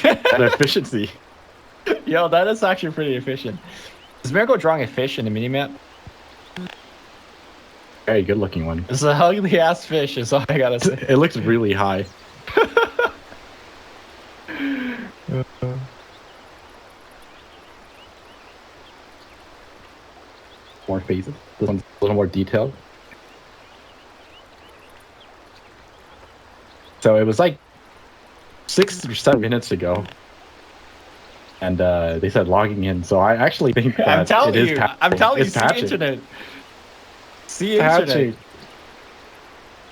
And efficiency. Yo, that is actually pretty efficient. Is Miracle drawing a fish in the minimap? Very good looking one. It's a ugly ass fish, is all I gotta say. It looks really high. More phases. This one's a little more detailed. So it was like 6 or 7 minutes ago. And they said logging in, so I actually think that I'm telling you, it's see patching. internet. See Patching. internet.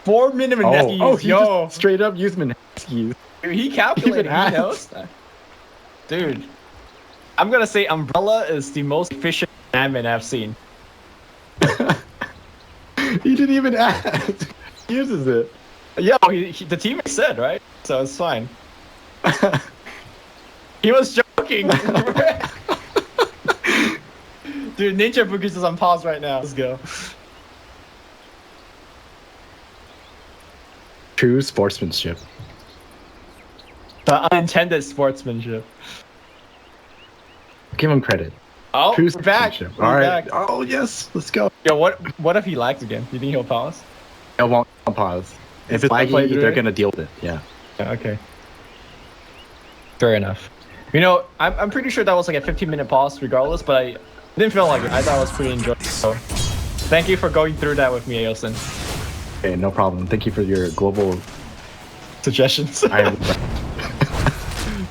4 minute Mineski. Oh, he yo. just straight up used Mineski. Dude, he calculated, he knows that. Dude, I'm gonna say Umbrella is the most efficient admin I've seen. He didn't even ask. He uses it. Yo, the teammate said, right? So it's fine. He was joking. Dude, Ninja Focus is on pause right now. Let's go. True sportsmanship. The unintended sportsmanship. Give him credit. Oh, True we're back. sportsmanship. We're All right. back. Oh yes, let's go. Yo, what if he lags again? You think he'll pause? It won't pause. If it's laggy, they're gonna deal with it. Yeah. Okay. Fair enough. You know, I'm pretty sure that was like a 15-minute pause regardless, but I didn't feel like it. I thought it was pretty enjoyable. So thank you for going through that with me, Aosin. Okay, no problem. Thank you for your global Suggestions.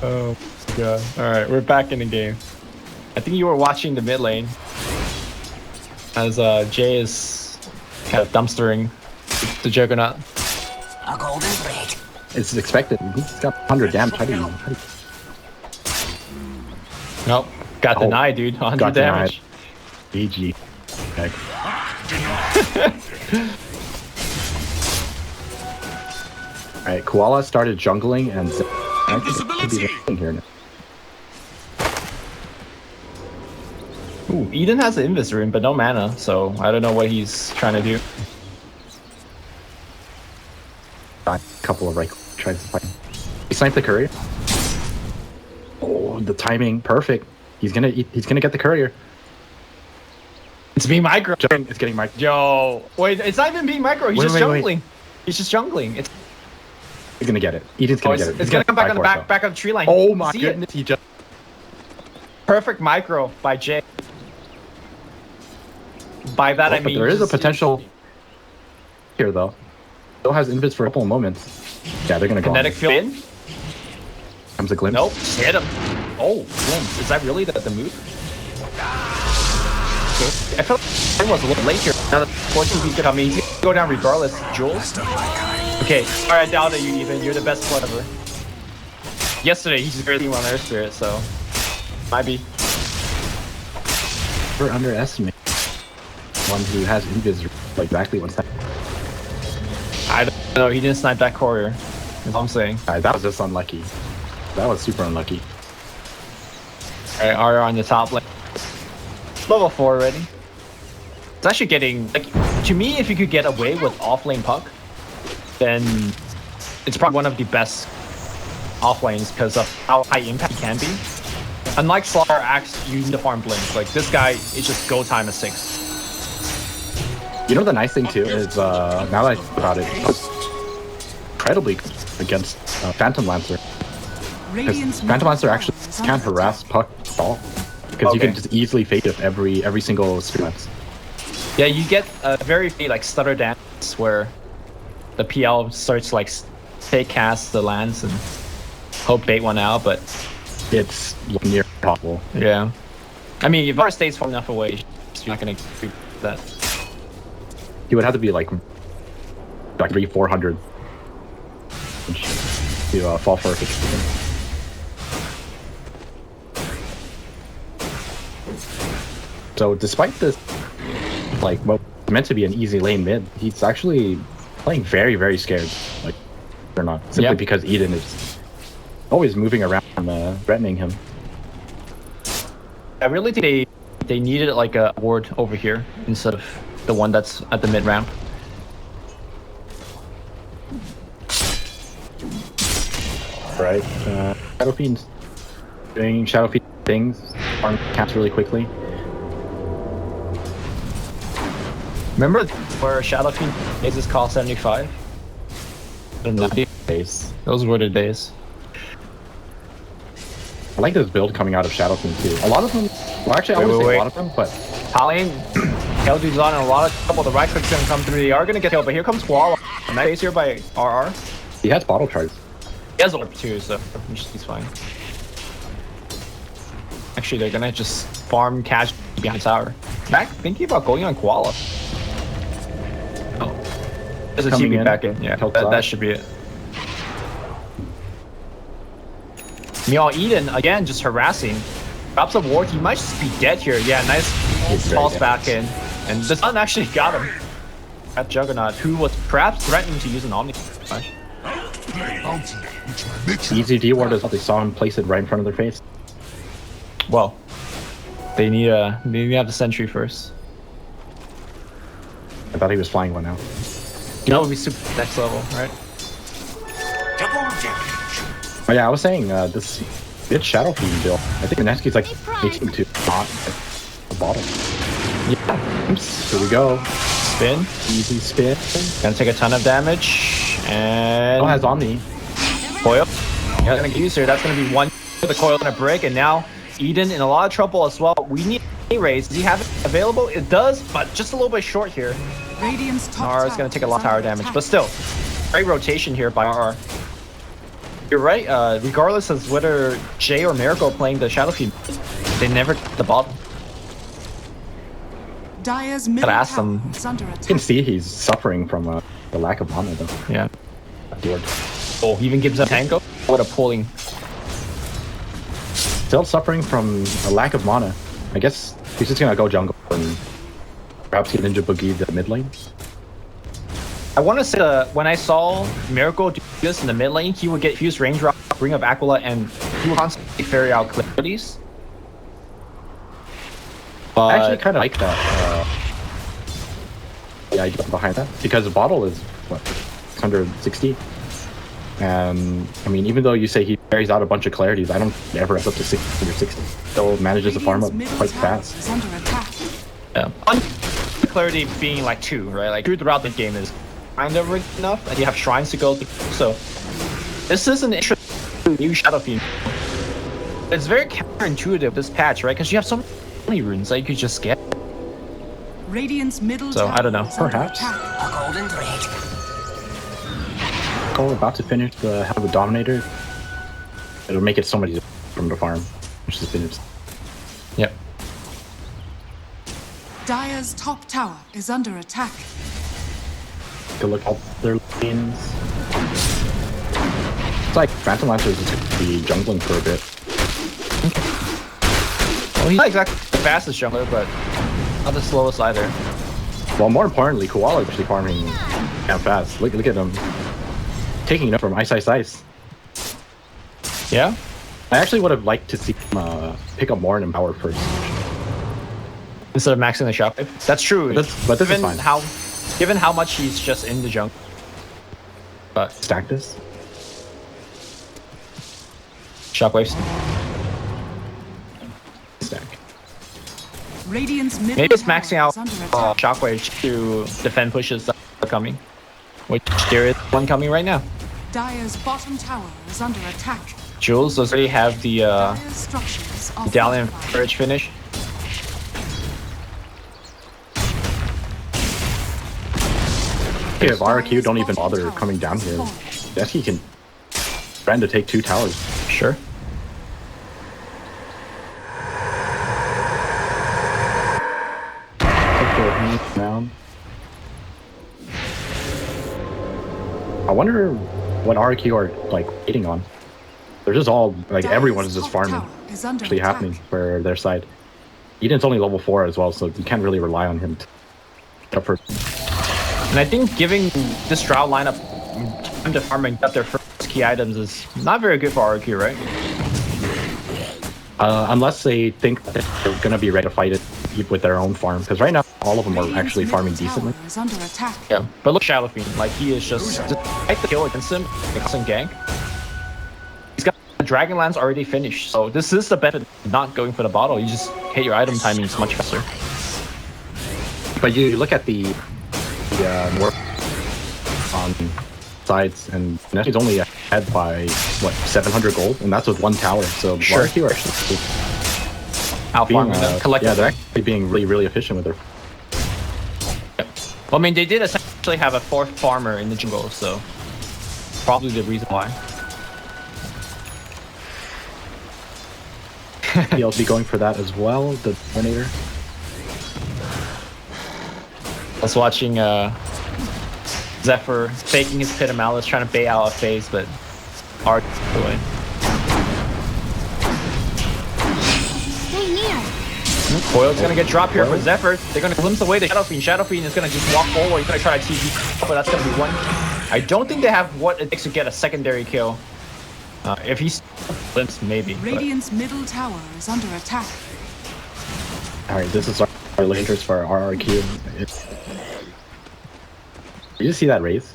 Oh god. Alright, we're back in the game. I think you were watching the mid lane. As Jay is kind of dumpstering the Juggernaut. A golden thread. It's expected. He's got 100 damage. How do you? Nope. Got denied, dude. 100 got damage. GG. Okay. Alright, Koala started jungling and I think it could be here now. Ooh, Eden has an Invis rune, but no mana, so I don't know what he's trying to do. A couple of tries to fight. He sniped the courier. Oh, the timing perfect. He's gonna get the courier. It's being micro. It's getting micro. Yo, wait, it's not even being micro. He's just jungling. Wait. He's just jungling. He's gonna get it. Eden's gonna get it. It's gonna come back on the back of the tree line. Oh my goodness! He just perfect micro by Jay. By that I mean there is a potential here though. Still has invis for a couple of moments. Yeah, they're gonna go. Kinetic field in. Comes a glimpse. Nope, hit him. Oh, glimpse. Is that really the move? Okay. I felt like it was a little late here. Now that fortunately he could have me. He's gonna go down regardless. Jules. Okay, alright, I doubted you even. You're the best player ever. Yesterday he just barely won Air Spirit, so might be. We're underestimating one who has invis like exactly one time. I don't know, he didn't snipe that courier. That's what I'm saying. That was just unlucky. That was super unlucky. Alright, RR on the top lane. Level 4 already. It's actually getting, like, to me, if you could get away with off-lane puck, then it's probably one of the best off-lanes because of how high impact he can be. Unlike Slaughter Axe, you need to farm blink. Like, this guy is just go time of 6. You know the nice thing too is now that I think about it, it's incredibly good against Phantom Lancer. Because Phantom Lancer actually can't harass puck at all. Because you can just easily fake it every single sequence. Yeah, you get a very like stutter dance where the PL starts to like fake cast the lands and hope bait one out, but it's near impossible. Yeah. I mean, if our stays far enough away, you're not gonna do that. He would have to be like 300-400 to fall for a pitch. So despite this, like what was meant to be an easy lane mid, he's actually playing very, very scared. Like, or not simply because Eden is always moving around, threatening him. I really think they needed like a ward over here instead of the one that's at the mid ramp. Right. Shadow Fiend's doing Shadow Fiend things, farm camps really quickly. Remember where Shadow Fiend bases cost 75? The Navi days. Those were the days. I like this build coming out of Shadow Fiend too. A lot of them, well actually I wouldn't say a lot of them, but... Paladin, Keldu's on and a lot of trouble. The right click's gonna come through. They are gonna get killed, but here comes Koala. Nice base here by RR. He has bottle charge. He has orb too, so he's fine. Actually, they're gonna just farm cash behind tower. Back thinking about going on Koala. Oh, there's a TP back in. Yeah, that should be it. Meow Eden again, just harassing. Drops a ward. He might just be dead here. Yeah, nice falls back in, and the sun actually got him. That Juggernaut, who was perhaps threatening to use an Omni Flash. Easy D ward is what they saw him place it right in front of their face. Well, they need to have the sentry first. I thought he was flying one out. That would be super next level, right? Oh yeah, I was saying this good Shadow Fiend build. I think Mineski's like making to not the bottom. Yeah. Oops, here we go. Spin. Easy spin. Gonna take a ton of damage. And Oh, has Omni. Coil. Yeah, gonna use her. That's gonna be one. The coil gonna break, and now Eden in a lot of trouble as well. We need a raise. Does he have it available? It does, but just a little bit short here. RR is gonna take a lot of tower damage, but still, great rotation here by RR. You're right. Regardless of whether Jay or Miracle playing the Shadow Fiend, they never get the bottom. Gotta ask them. You can see he's suffering from the lack of mana though. Yeah. Oh, he even gives up Tango. What a pulling. Still suffering from a lack of mana. I guess he's just gonna go jungle and perhaps get Ninja Boogie the mid lane. I want to say when I saw Miracle do this in the mid lane, he would get fused range rock, bring up Aquila, and he would constantly ferry out abilities. I actually kind of like that. Yeah, I get behind that because the bottle is what 160. And I mean, even though you say he carries out a bunch of clarities, I don't ever up to 660. Still manages to farm up quite fast. Yeah. Clarity being like 2, right? Like 2 throughout the game is kind of enough, and you have shrines to go through. So this is an interesting new Shadow Fiend. It's very counterintuitive this patch, right? Because you have so many runes that you could just get. So I don't know. Perhaps. Oh, about to finish the have a Dominator. It'll make it so much easier from the farm, which is finished. Yep. Dire's top tower is under attack. Go look at their lanes. It's like Phantom Lancer is just gonna be jungling for a bit. Well, he's not exactly the fastest jungler, but not the slowest either. Well, more importantly, Koala is actually farming damn fast. Look at him. Taking it up from Ice. Yeah? I actually would have liked to see him pick up more in Empower first. Instead of maxing the shockwave. That's true. But this is fine. Given how much he's just in the jungle. But stack this. Shockwaves. Stack. Maybe it's maxing out Shockwave to defend pushes that are coming. Which there is one coming right now. Dire's bottom tower is under attack. Jules does already have the Medallion Courage finish. If RRQ don't even bother coming down here, Mski can try to take 2 towers. Sure. Down. I wonder what RRQ are like waiting on. They're just all like everyone is just farming. Actually happening for their side. Eden's only level 4 as well, so you can't really rely on him to up for. And I think giving this Drow lineup time to farm and get their first key items is not very good for RRQ, right? Unless they think that they're gonna be ready to fight it with their own farm, because right now all of them are actually farming decently. Yeah, but look, Shadow Fiend, like he is just like the kill against him, constant gank. He's got Dragonland's already finished, so this is the benefit of not going for the bottle. You just hit your item timing much faster. But you look at the more on sides, and Mineski's only ahead by what 700 gold, and that's with one tower. So Sure. RRQ are actually Outfarming them collectively. yeah, they're actually being really efficient with their. Well, I mean, they did essentially have a 4th farmer in the jungle, so probably the reason why. He'll be going for that as well. The Dominator. I was watching Zephyr faking his Pit of Malice, trying to bait out a phase, but hard away. Stay near. Coil's gonna get dropped here for Zephyr. They're gonna glimpse away the Shadow Fiend. Shadow Fiend is gonna just walk forward. He's gonna try to TP, but that's gonna be one. I don't think they have what it takes to get a secondary kill. If he glimpse, maybe. Radiant's middle tower is under attack. Alright, this is our Rangers for our RRQ. Did you see that raise?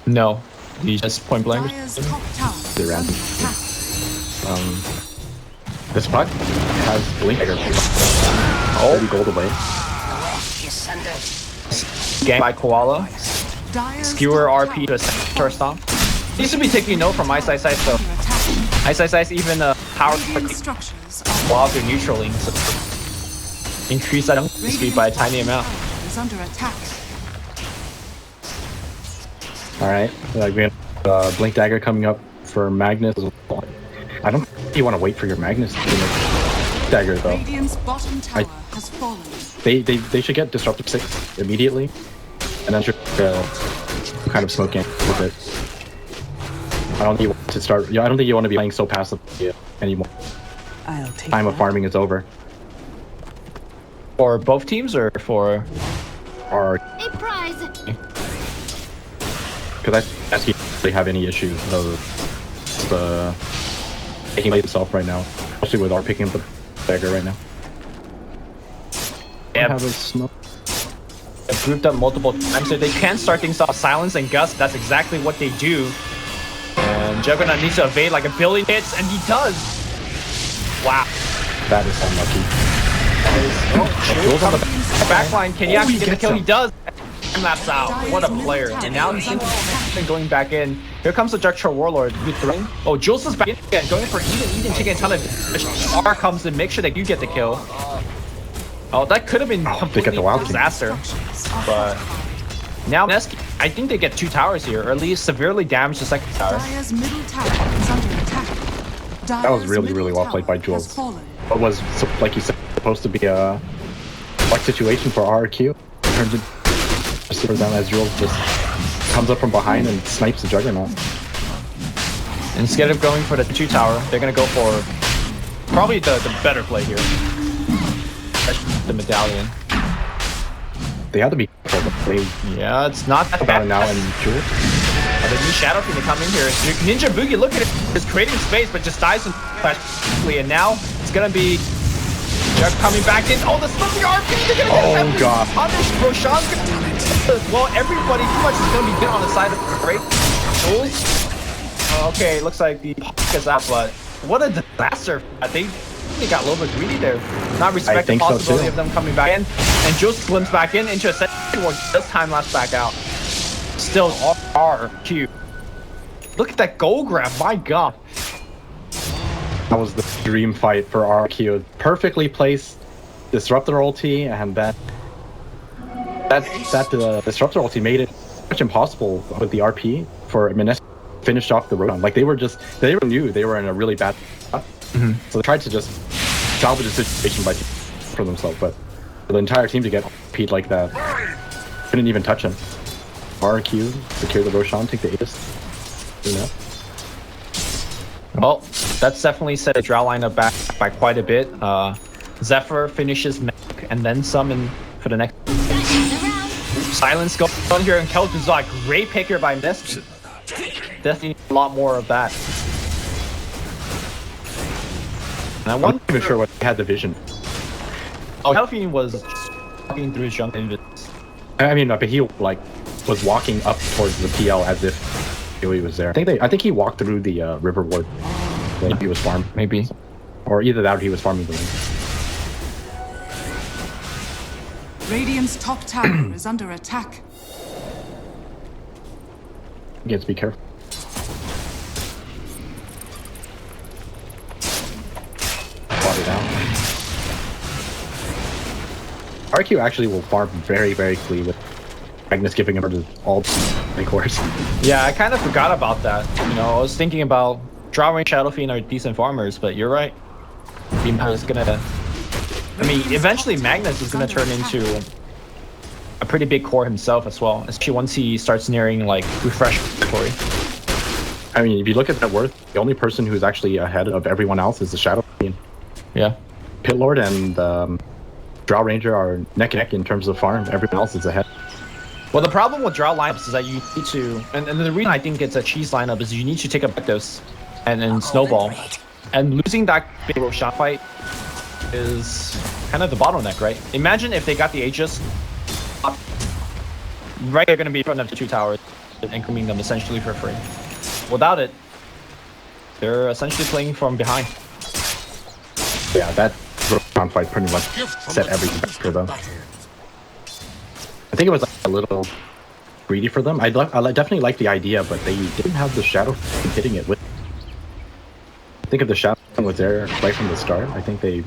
No, he just point blank. Dire's top tower They're is random. under attack. This puck has Blink Dagger. 30 gold away. Gang by Koala. Dire's Skewer top RP to tower a centaur stomp. He should be taking note from Ice Ice, so under attack. Ice Ice even power Radiant structures are while they're neutraling, so increase that speed by a tiny amount. is under attack. Alright, like we have Blink Dagger coming up for Magnus as well. I don't think you want to wait for your Magnus to make Dagger though. Radiant's bottom tower has fallen. They should get Disruptive 6 immediately, and then should kind of smoke in with it. I don't think you want to start. Yeah, I don't think you want to be playing so passive anymore. I'll take Time of farming is over. For both teams or for Or A prize. because I ask you if they have any issues of the taking away himself right now, especially with our picking up the Dagger right now. they Have have a smoke. grouped up multiple times, so they can start things off. Silence and Gust, that's exactly what they do. And Juggernaut needs to evade like a billion hits, and he does. Wow. That is unlucky. Jules on the backline, can he actually get the kill? some. He does. And that's out. What a player. And now he's going back in. Here comes the Juxtra Warlord. Oh, Jules is back in again, going for Eden taking a ton of damage. R comes in, make sure that you get the kill. Oh, that could have been they completely get the wild disaster. But now Mski, I think they get 2 towers here, or at least severely damage the second tower. Dire's middle tower is under attack. That was really well played by Jules. What was, like you said, supposed to be a like situation for RRQ. Turns it for them as Jules just comes up from behind and snipes the Juggernaut. Instead of going for the 2 tower, they're gonna go for probably the better play here. The medallion. They have to be careful. They Yeah, it's not that about bad. it now and Jules. The new Shadow Fiend to come in here. Ninja Boogie, look at it. Just creating space, but just dies in quickly. And now it's gonna be Jug coming back in. Oh, the slipping RP. They're gonna get Oh, God. Punish. Roshan's gonna. Well, everybody pretty much is gonna be bit on the side of the break. Jules. Okay, looks like the puck is out, but what a disaster. I think they got a little bit greedy there. Not respecting the think so, possibility too. of them coming back in. And Jules glimpses back in into a set. This time lapse back out. Still RRQ. Look at that goal grab, my god. That was the dream fight for RRQ. Perfectly placed Disruptor ulti, and that Disruptor ulti made it much impossible with the RP for Mineski finished off the Rotom. Like they knew they were in a really bad spot. So they tried to just salvage the situation by for themselves, but for the entire team to get RP'd like that, couldn't even touch him. RRQ, secure the Roshan, take the Aegis. You know? Well, that's definitely set the draw lineup back by quite a bit. Zephyr finishes mech and then summon for the next. Silence going on here, and Kel'Thuzad, great pick here by Mski. Definitely a lot more of that. And I I'm wonder not even sure what had the vision. Oh, Kel'Thuzad was walking through his junk invis. I mean, but he like was walking up towards the PL as if knew he was there. I think he walked through the river ward when he was farming. Maybe. Or either that or he was farming the lane. Radiant's top tower is under attack. You have to be careful. Bought it out. RRQ actually will farm very, very clean with Magnus giving him all the cores. Yeah, I kind of forgot about that. You know, I was thinking about Draw Range Shadow Fiend are decent farmers, but you're right. Beampower is gonna... I mean, eventually Magnus is gonna turn into a pretty big core himself as well, especially once he starts nearing like refresh inventory. I mean, if you look at net worth, the only person who's actually ahead of everyone else is the Shadow Fiend. Yeah. Pit Lord and Draw Ranger are neck and neck in terms of farm. Everyone else is ahead. Well, the problem with draw lineups is that you need to, and the reason I think it's a cheese lineup is you need to take a Bectos and snowball. And losing that big Roshan fight is kind of the bottleneck, right? Imagine if they got the Aegis, right, they're going to be in front of the 2 towers and coming them essentially for free. Without it, they're essentially playing from behind. Yeah, that Roshan fight pretty much set everything back for them. I think it was like a little greedy for them. I definitely like the idea, but they didn't have the Shadow hitting it with. I think if the Shadow was there right from the start, I think they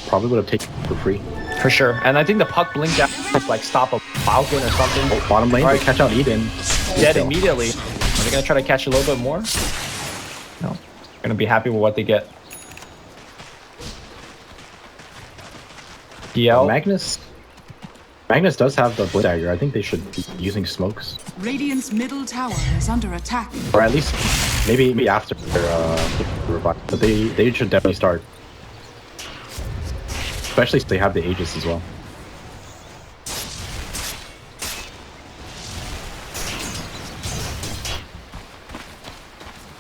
probably would have taken it for free. For sure. And I think the puck blinked out to like stop a Falcon or something. Oh, bottom lane, they catch out Eden. Dead immediately. Are they going to try to catch a little bit more? No. They're going to be happy with what they get. DL. Magnus does have the Blitz Dagger. I think they should be using smokes. Radiant's middle tower is under attack. Or at least maybe after their revive. But they should definitely start. Especially if they have the Aegis as well.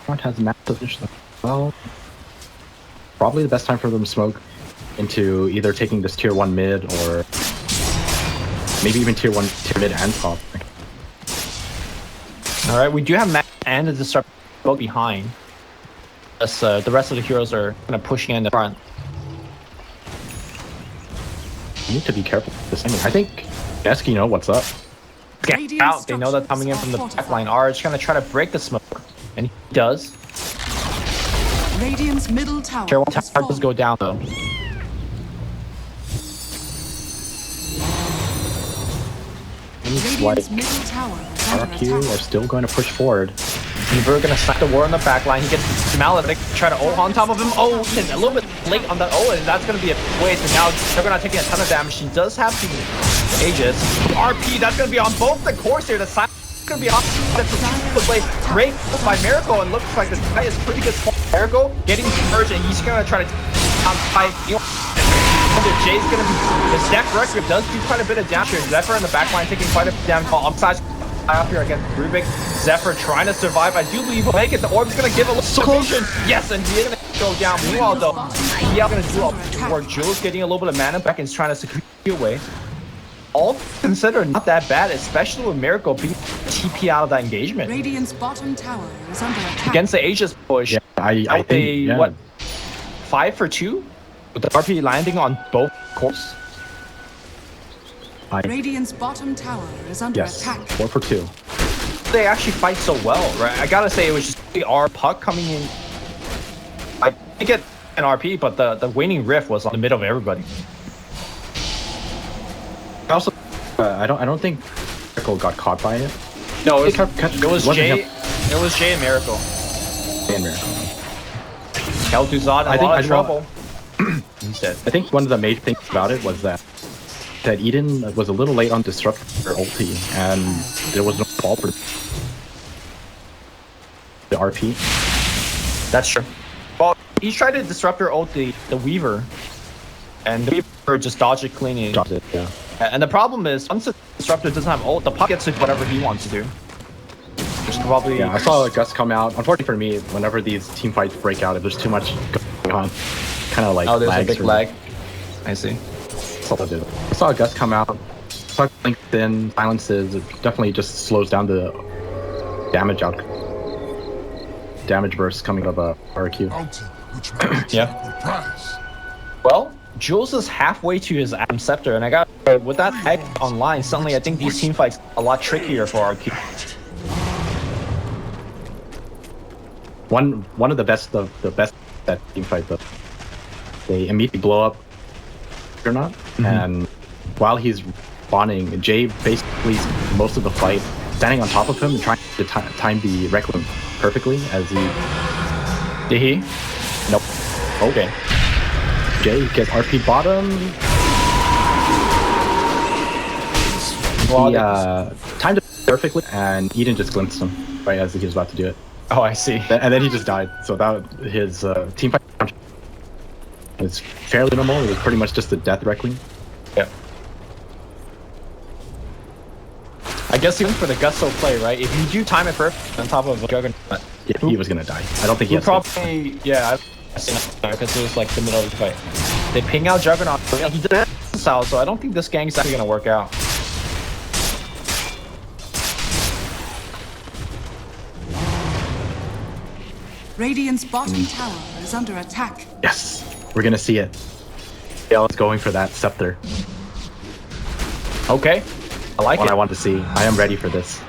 Front has massive finish. Well, probably the best time for them to smoke into either taking this tier 1 mid or maybe even tier mid and top. All right, we do have Matt and the Disruptor both behind. As the rest of the heroes are kind of pushing in the front. You need to be careful with this timing. I think Mski know what's up. Get out. They know that coming in from the back line. R is going to try to break the smoke, and he does. Radiant's middle tower Tier 1 tower does go down though. Radiant's middle tower is under RRQ attack. are still going to push forward. We're gonna snipe the war on the back line. He gets Maledict, try to ult on top of him. Oh, and a little bit late on that ult, and that's gonna be a waste. And now they're gonna take a ton of damage. He does have the Aegis. RP, that's gonna be on both the cores here. The side is gonna be on. That's a play. Great by Miracle, and looks like this guy is pretty good. Miracle getting merged, and he's gonna try to fight. Jay's gonna be the stack record does do quite a bit of damage here. Zephyr in the back line taking quite a bit of damage. Upside up here against Rubik. Zephyr trying to survive. I do believe he'll make it. The orb's gonna give a little vision. Yes, and he's gonna go down. Meanwhile, though, yeah, gonna do a more. Jules getting a little bit of mana back and is trying to secure away. All considered not that bad, especially with Miracle being TP out of that engagement. Radiant's bottom tower is under attack. Against the Aegis push, Yeah, I think yeah. What 5 for 2 with the RP landing on both cores. Radiant's bottom tower is under attack. 4 for 2. They actually fight so well, right? I gotta say it was just the R puck coming in. I did get an RP, but the waning rift was on the middle of everybody. Also, I don't think Miracle got caught by it. No, it was Jay. Him. It was Jay and Miracle. And Miracle. Kel'Thuzad in a lot of trouble. Instead, I think one of the major things about it was that Eden was a little late on Disruptor ulti, and there was no fall for the RP. That's true. Well, he tried to Disruptor ult the Weaver, and the Weaver just dodged it cleanly. Dodged it, yeah. And the problem is, once the Disruptor doesn't have ult, the puck gets to do whatever he wants to do. There's probably... Yeah, I saw Gus come out. Unfortunately for me, whenever these team fights break out, if there's too much going on, kind of like there's a big lag. Me. I see. That's all I did. I saw Gus come out, puck linked in, silences. It definitely just slows down the damage outcome. damage burst coming out of RRQ. Yeah. Well, Jules is halfway to his Atom Scepter, and I got with that egg online. Suddenly, I think these team fights are a lot trickier for RRQ. One of the best that team fight, though. They immediately blow up Juggernaut, and while he's spawning, Jay basically most of the fight standing on top of him and trying to time the Requiem perfectly as he. Did he? Nope. Okay. Jay gets RP bottom. Well, he timed it perfectly, and Eden just glimpsed him right as he was about to do it. Oh, I see. And then he just died. So that his team fight was fairly normal. It was pretty much just a death Requiem. Yeah. I guess even for the gusto play, right? If you do time it perfect on top of a Juggernaut, yeah, he was gonna die. I don't think he has probably yeah. Because it was like the middle of the fight. They ping out Juggernaut. He did style, so I don't think this gang's actually gonna work out. Radiant's bottom tower is under attack. Yes, we're gonna see it. Gale is going for that scepter. Okay, I like What it. I want to see. I am ready for this.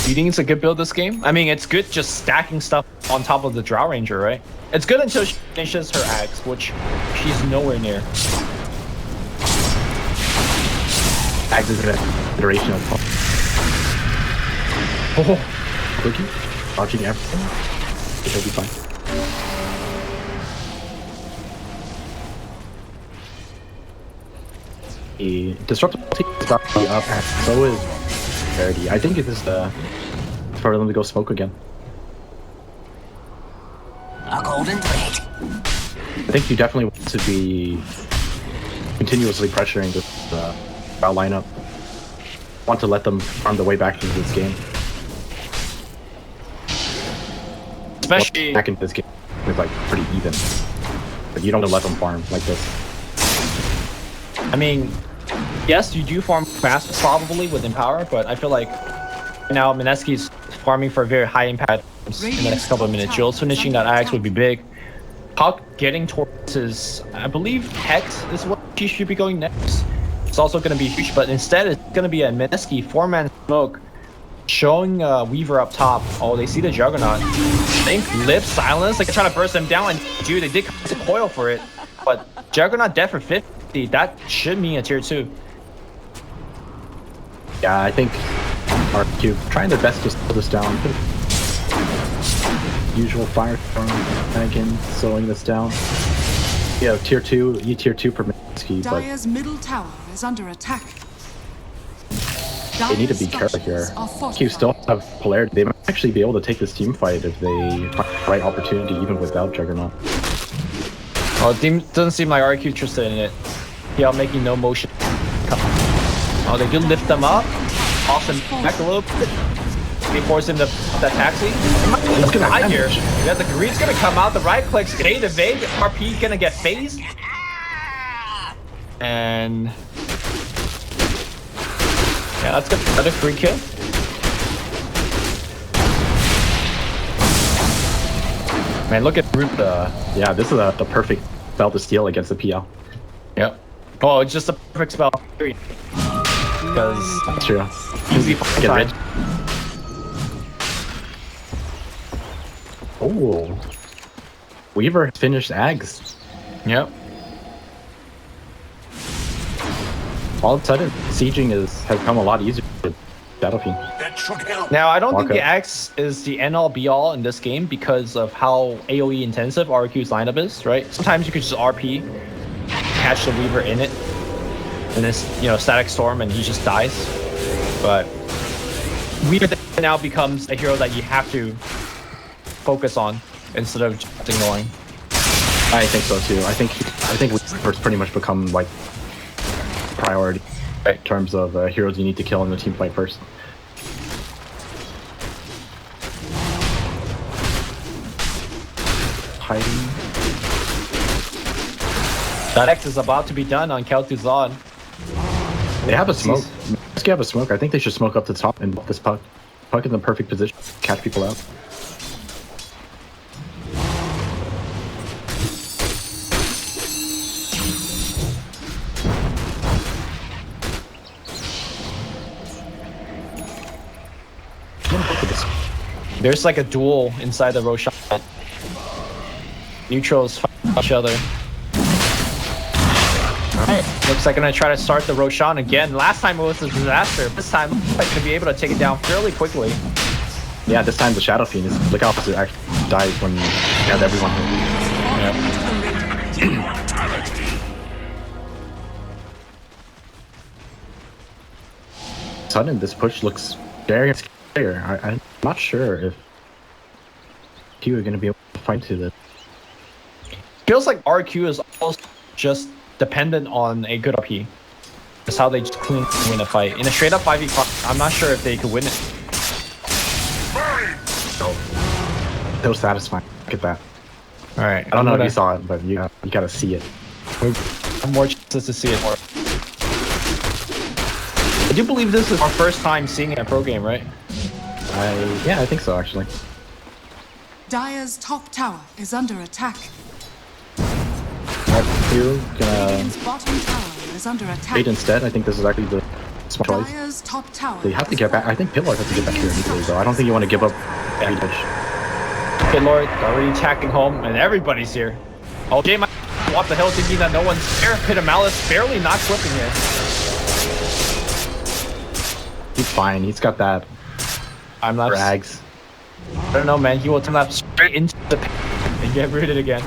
Do you think it's a good build this game? I mean, it's good just stacking stuff on top of the Drow Ranger, right? It's good until she finishes her axe, which she's nowhere near. Axe is an iteration of Cookie, dodging everything. It'll be fine. The disruptive is about to be up, and so is Verity. I think it is for them to go smoke again. A golden thread. I think you definitely want to be continuously pressuring this Drow lineup. Want to let them farm their way back into this game. Especially Back into this game is like pretty even. But you don't let them farm like this. I mean, yes, you do farm fast probably with Empower, but I feel like now Mineski's farming for a very high impact in the next couple of minutes. Jules finishing that axe would be big. Puck getting towards his, I believe Hex is what she should be going next. It's also going to be huge, but instead it's going to be a Mineski 4-man smoke showing Weaver up top. Oh, they see the Juggernaut. I think Lip silence. They can try to burst them down, and dude, they did coil for it. But Juggernaut dead for 50. That should mean a tier 2. Yeah, I think RRQ trying their best to slow this down. Usual firestorm again, slowing this down. Yeah, tier 2, tier 2 for Mski, but Dire's middle tower is under attack. they need to be careful here. Q still have polarity. They might actually be able to take this team fight if they find the right opportunity, even without Juggernaut. Oh, it doesn't seem like RRQ interested in it. Yeah, making no motion. Oh, they do lift them up. Toss him back a little bit. They force him to that taxi. He's gonna hide here. Yeah, the green's gonna come out. The right clicks. Gate evade. RP's gonna get phased. And yeah, that's good. Another free kill. Man, look at Root. Yeah, this is the perfect spell to steal against the PL. Yep. Oh, it's just a perfect spell. Because That's true. easy Get rid. time. Oh, Weaver finished Ags. Yep. All of a sudden, sieging has become a lot easier with Battlefield. Now, I don't think Okay. the Axe is the end-all be-all in this game because of how AoE intensive RRQ's lineup is, right? Sometimes you could just RP, catch the Weaver in it, and this, Static Storm, and he just dies. But Weaver now becomes a hero that you have to focus on instead of just ignoring. I think so too. I think Weaver's pretty much become like priority in terms of heroes you need to kill in the team fight first. Hiding. That X is about to be done on Kel'Thuzad. They have a smoke. Mski have a smoke. I think they should smoke up the top and this puck. Puck in the perfect position to catch people out. There's like a duel inside the Roshan. Neutrals fight each other. Alright, looks like I'm gonna try to start the Roshan again. Last time it was a disaster. This time I'm gonna be able to take it down fairly quickly. Yeah, this time the Shadow Fiend is look how it actually dies when you have everyone here. Yep. Sudden, this push looks very scary. I'm not sure if Q are going to be able to fight to this. Feels like RQ is almost just dependent on a good RP. That's how they just clean win a fight. In a straight up 5v5, I'm not sure if they could win it. So satisfying. Look at that. Alright. I don't know if you saw it, but you gotta see it. More chances to see it more. I do believe this is our first time seeing a pro game, right? Yeah, I think so actually. Dire's top tower is under attack. RRQ gonna Radiant's bottom tower is under attack. wait instead. I think this is actually the smart choice. Dire's top tower. They have to get back. I think Pitlock has to get back here immediately, though. I don't think you want to give up advantage. Good lord, already attacking home, and everybody's here. Oh, Jay might off the hill thinking that no one's there. Pit of Malice barely not clipping here. He's fine. He's got that. I'm not. Drags. I don't know, man. He will turn that straight into the pit and get rooted again.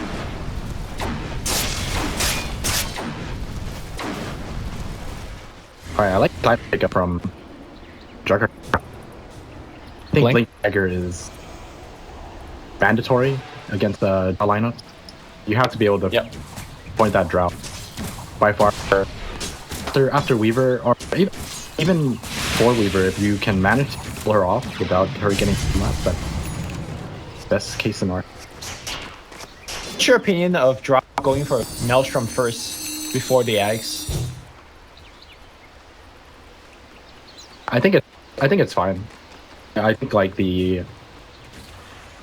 Alright, I like side pickup from Jugger. I think Blink Dagger is mandatory against the lineups. You have to be able to point that drought. By far, after Weaver, or even for Weaver, if you can manage to pull her off without her getting left, that's best case scenario. What's your opinion of drop going for Maelstrom first before the Axe? I think it's fine. I think like the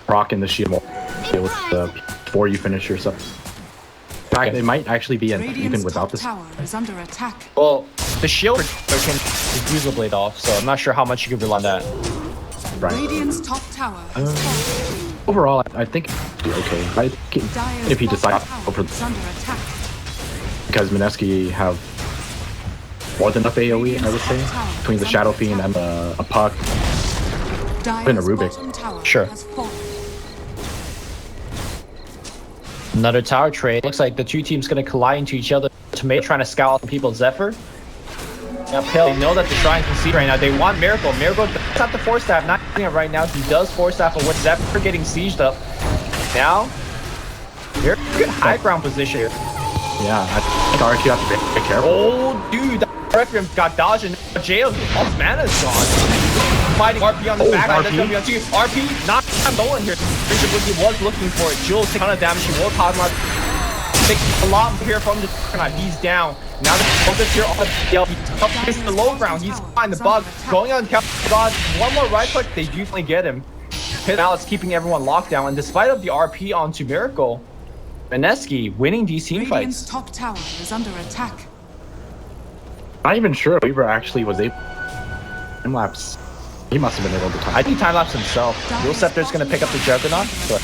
proc and the shield will deal with the before you finish your stuff. In fact, it might actually be even without this. Tower is under attack. Well, the shield can diffuse the blade off, so I'm not sure how much you can rely on that. Right. Radiant's top tower is falling. Overall, I think it'd be okay. I think if he decides over under attack. because Mineski have more than enough AoE, I would say, between the Shadow Fiend and a Puck. And a Rubik. Sure. Another tower trade. Looks like the two teams gonna collide into each other. Tomato trying to scout people's Zephyr. Now Pale, they know that the Shrine can see right now. They want Miracle. Miracle does have the Force Staff, not doing it right now. He does Force Staff, but with Zephyr getting sieged up. Now, they're in a good high ground position. Yeah, I think RRQ have to be careful. Oh, dude, that RRQ got dodged and jail. All his mana is gone. Fighting RP on the back. RP not going here. He was looking for it. Jules taking a ton of damage. He will cause a lot here from the Juggernaut. He's down. Now the focus here on the he's the low ground. He's behind the bug. Going on counter dodge. One more right click. They usually get him. Pit Malice keeping everyone locked down. And despite of the RP onto Miracle, Mineski winning these team Radiant's fights. top tower is under attack. Not even sure if Weaver actually was able time lapse. He must have been able to time. I think time lapse himself. Will Scepter's gonna pick up the Juggernaut. But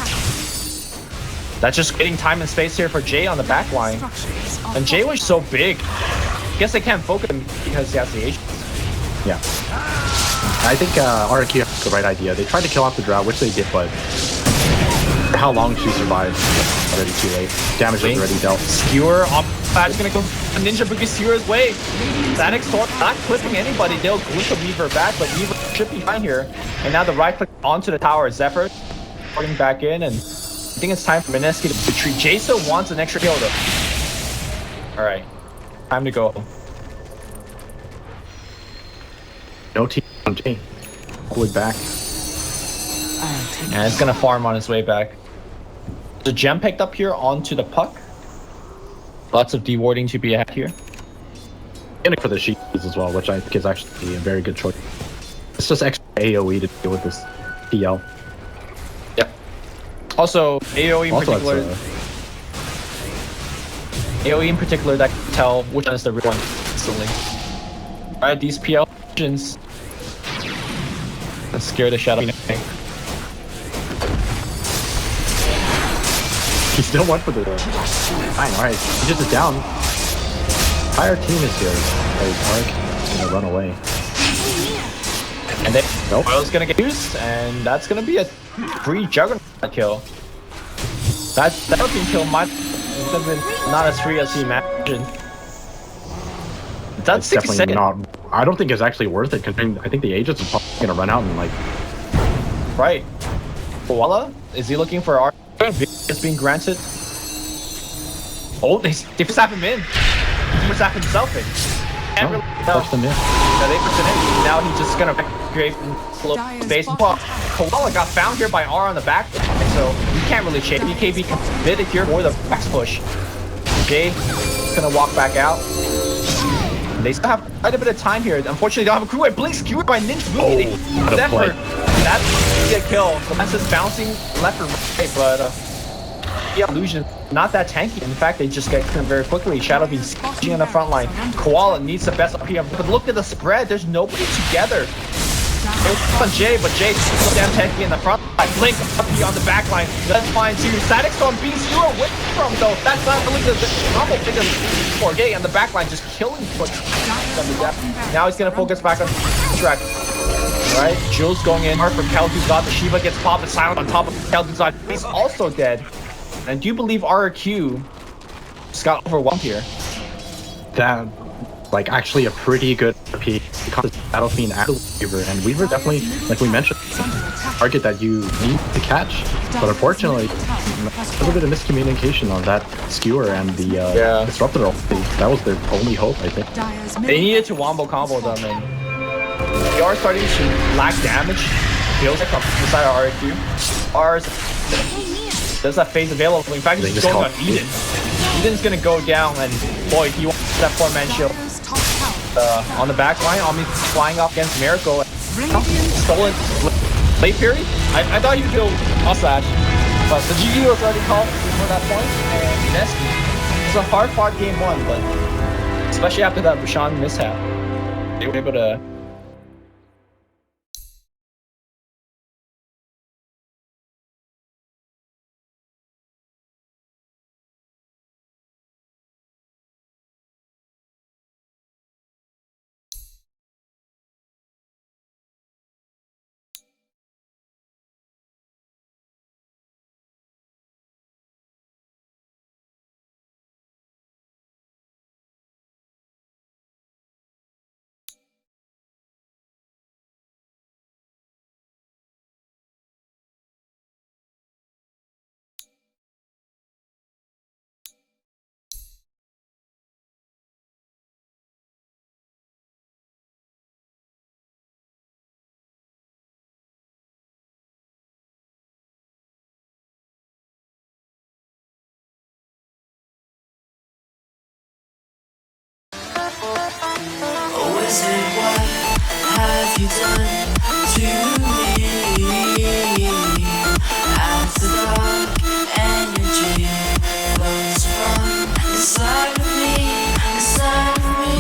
that's just getting time and space here for Jay on the back line. And Jay was so big. Guess they can't focus him because he has the H. Yeah. I think RRQ has the right idea. They tried to kill off the Drow, which they did, but for how long she survived, already too late. Damage was already dealt. Skewer off is gonna go Ninja Boogie Skewer's way. That Extort not clipping anybody. They'll glitch the Weaver back, but Weaver should be fine here. And now the right click onto the tower. Zephyr putting back in, and I think it's time for Mineski to retreat. Jason wants an extra kill though. Alright. Time to go. No team on Jay. Pull it back. And it's gonna farm on his way back. The gem picked up here onto the Puck. Lots of dewarding to be had here. And for the Sheets as well, which I think is actually a very good choice. It's just extra AoE to deal with this PL. Yep. Also, AoE in particular. AoE in particular that can tell which one is the real one instantly. Alright, these PL engines. Let's scare the Shadow. He still went for the fine. All right, he just is down. Entire team is here. Like, Ark is gonna run away. And then Nope. Oil's gonna get used, and that's gonna be a free Juggernaut kill. That team kill might have been not as free as he imagined. That's It's 60 definitely seconds. not. I don't think it's actually worth it. Considering I think the Aegis is probably gonna run out in like. Right. Koala? Is he looking for our is being granted? Oh, they zap him in. He zap himself in. Can't really tell. Push them in. Yeah, they pushed him in. Now he's just gonna create slow space. Well, Koala got found here by R on the back, so he can't really chase. BKB committed here for the back push. Jay gonna walk back out. They still have quite a bit of time here. Unfortunately, they don't have a crew. Wait, Blink skewered by Ninja Movie. what a play. That's a kill. That's just bouncing left or right, but yeah, Illusion not that tanky. In fact, they just get cleared very quickly. Shadow being sketching on the front line. Koala needs the best up here, but look at the spread. There's nobody together. It's on Jay, but Jay's so damn tanky in the front line. Blink up here on the back line. That's fine too. Static Storm being zero away from though. That's not really the normal thing for Jay on the back line, just killing foot. Now he's gonna focus back on track. Alright, Jules going in. Hard for Keldu's got the Shiva gets popped and silent on top of Keldu's eye. He's also dead. And do you believe RRQ just got overwhelmed here? That, like, actually a pretty good RP because it's Battlefiend and Weaver, and Weaver definitely, like we mentioned, target that you need to catch. But unfortunately, a little bit of miscommunication on that skewer and the disruptor ulti. That was their only hope, I think. They needed to wombo combo them, and they are starting to lack damage. Feels like from the side of RRQ. Ours does that phase available. In fact, he's going on Eden. Eden's gonna go down, and boy, he wants that 4-man shield. On the back line, Omni flying up against Miracle. Stolen late period. I thought he'd kill Slash, but the GG was already called before that point. And Mineski. It's a hard-fought game one, but especially after that Bushan mishap, they were able to. Oh, is it what have you done to me? As the dark energy flows from inside of me, inside of me.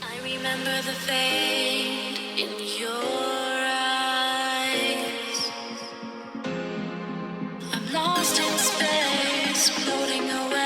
I remember the fade in your eyes. I'm lost in space, floating away.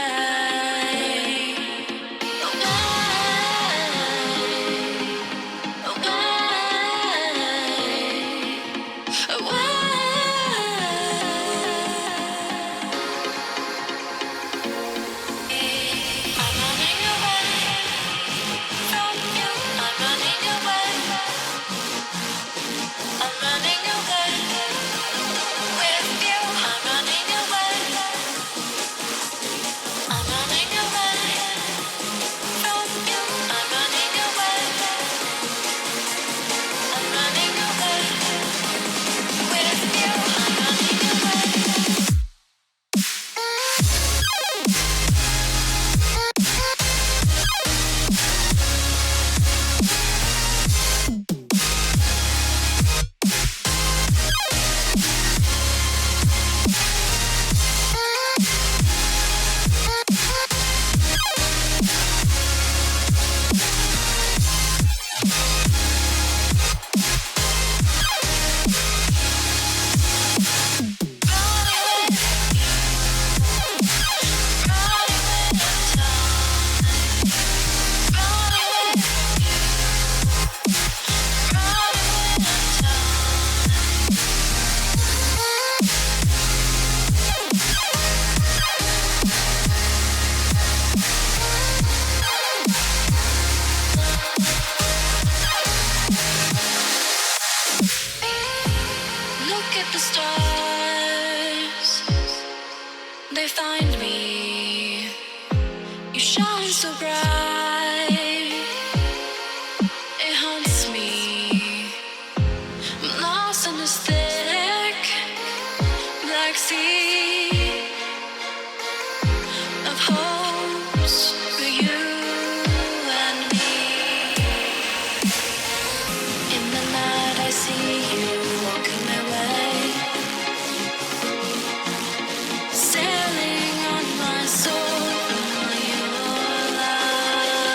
shines so bright, it haunts me. I'm lost in this thick black sea of hopes for you and me. In the night I see you walking my way, sailing on my soul for your light.